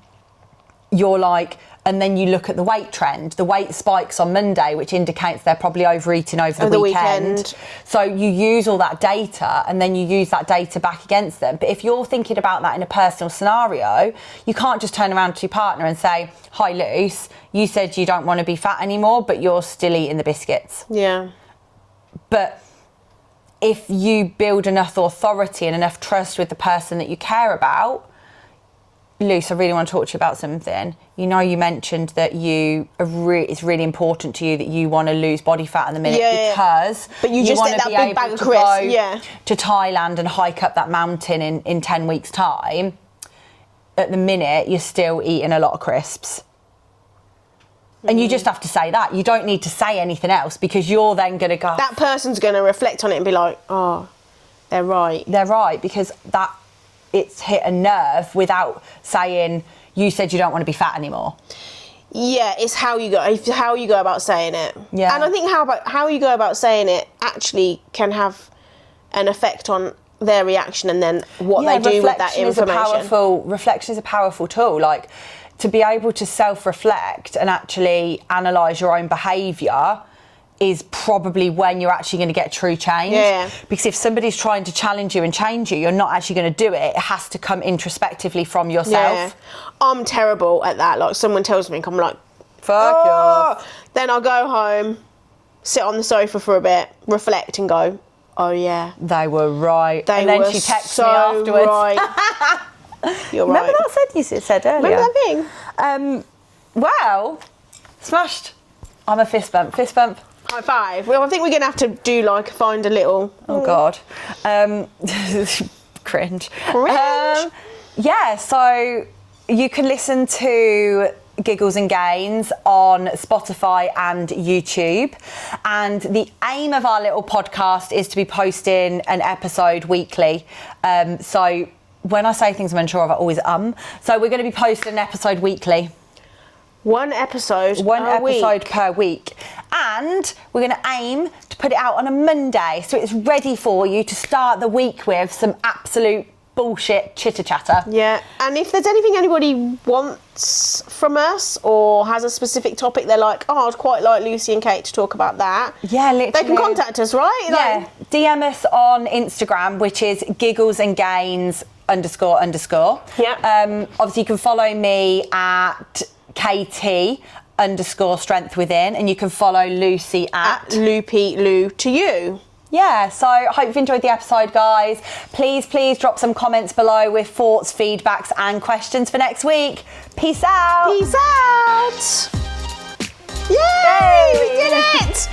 [SPEAKER 1] you're like, and then you look at the weight trend. The weight spikes on Monday, which indicates they're probably overeating over the weekend. So you use all that data, and then you use that data back against them. But if you're thinking about that in a personal scenario, you can't just turn around to your partner and say, hi, Luce, you said you don't want to be fat anymore, but you're still eating the biscuits.
[SPEAKER 2] Yeah.
[SPEAKER 1] But if you build enough authority and enough trust with the person that you care about, Luce, I really want to talk to you about something. You know, you mentioned that it's really important to you that you want to lose body fat in the minute because
[SPEAKER 2] but you just
[SPEAKER 1] want
[SPEAKER 2] get
[SPEAKER 1] to
[SPEAKER 2] that
[SPEAKER 1] be
[SPEAKER 2] big bag
[SPEAKER 1] able
[SPEAKER 2] of
[SPEAKER 1] to
[SPEAKER 2] crisps,
[SPEAKER 1] go to Thailand and hike up that mountain in 10 weeks' time. At the minute, you're still eating a lot of crisps. And you just have to say that. You don't need to say anything else, because you're then going to go...
[SPEAKER 2] That person's going to reflect on it and be like, oh, they're right.
[SPEAKER 1] They're right, because it's hit a nerve without saying, you said you don't want to be fat anymore.
[SPEAKER 2] Yeah, it's how you go about saying it.
[SPEAKER 1] Yeah.
[SPEAKER 2] And I think how you go about saying it actually can have an effect on their reaction and then what they do with that information.
[SPEAKER 1] Reflection is a powerful tool. Like, to be able to self-reflect and actually analyse your own behaviour is probably when you're actually going to get true change.
[SPEAKER 2] Yeah.
[SPEAKER 1] Because if somebody's trying to challenge you and change you, you're not actually going to do it. It has to come introspectively from yourself.
[SPEAKER 2] Yeah. I'm terrible at that. Like, someone tells me, I'm like,
[SPEAKER 1] fuck off.
[SPEAKER 2] Then I'll go home, sit on the sofa for a bit, reflect and go, oh yeah.
[SPEAKER 1] They were right.
[SPEAKER 2] And
[SPEAKER 1] then she texts me afterwards.
[SPEAKER 2] Right. You're right.
[SPEAKER 1] Remember that sentence you said earlier?
[SPEAKER 2] Remember that thing?
[SPEAKER 1] Well, smashed. I'm a fist bump. Fist bump.
[SPEAKER 2] High five. Well, I think we're going to have to do find a little...
[SPEAKER 1] Oh, God. Cringe. Yeah, so you can listen to Giggles and Gains on Spotify and YouTube. And the aim of our little podcast is to be posting an episode weekly. So when I say things I'm unsure of, I always So we're going to be posting an episode weekly.
[SPEAKER 2] One episode
[SPEAKER 1] per week. And we're going to aim to put it out on a Monday, so it's ready for you to start the week with some absolute bullshit chitter-chatter.
[SPEAKER 2] Yeah, and if there's anything anybody wants from us or has a specific topic they're like, oh, I'd quite like Lucy and Kate to talk about that.
[SPEAKER 1] Yeah, literally.
[SPEAKER 2] They can contact us, right?
[SPEAKER 1] Yeah, DM us on Instagram, which is Giggles and Gains __.
[SPEAKER 2] Yeah.
[SPEAKER 1] Obviously, you can follow me at KT_strength within, and you can follow Lucy at
[SPEAKER 2] Loopy Lou to you.
[SPEAKER 1] Yeah, so I hope you've enjoyed the episode, guys. Please drop some comments below with thoughts, feedbacks and questions for next week. Peace out.
[SPEAKER 2] Peace out. Yay! We did it!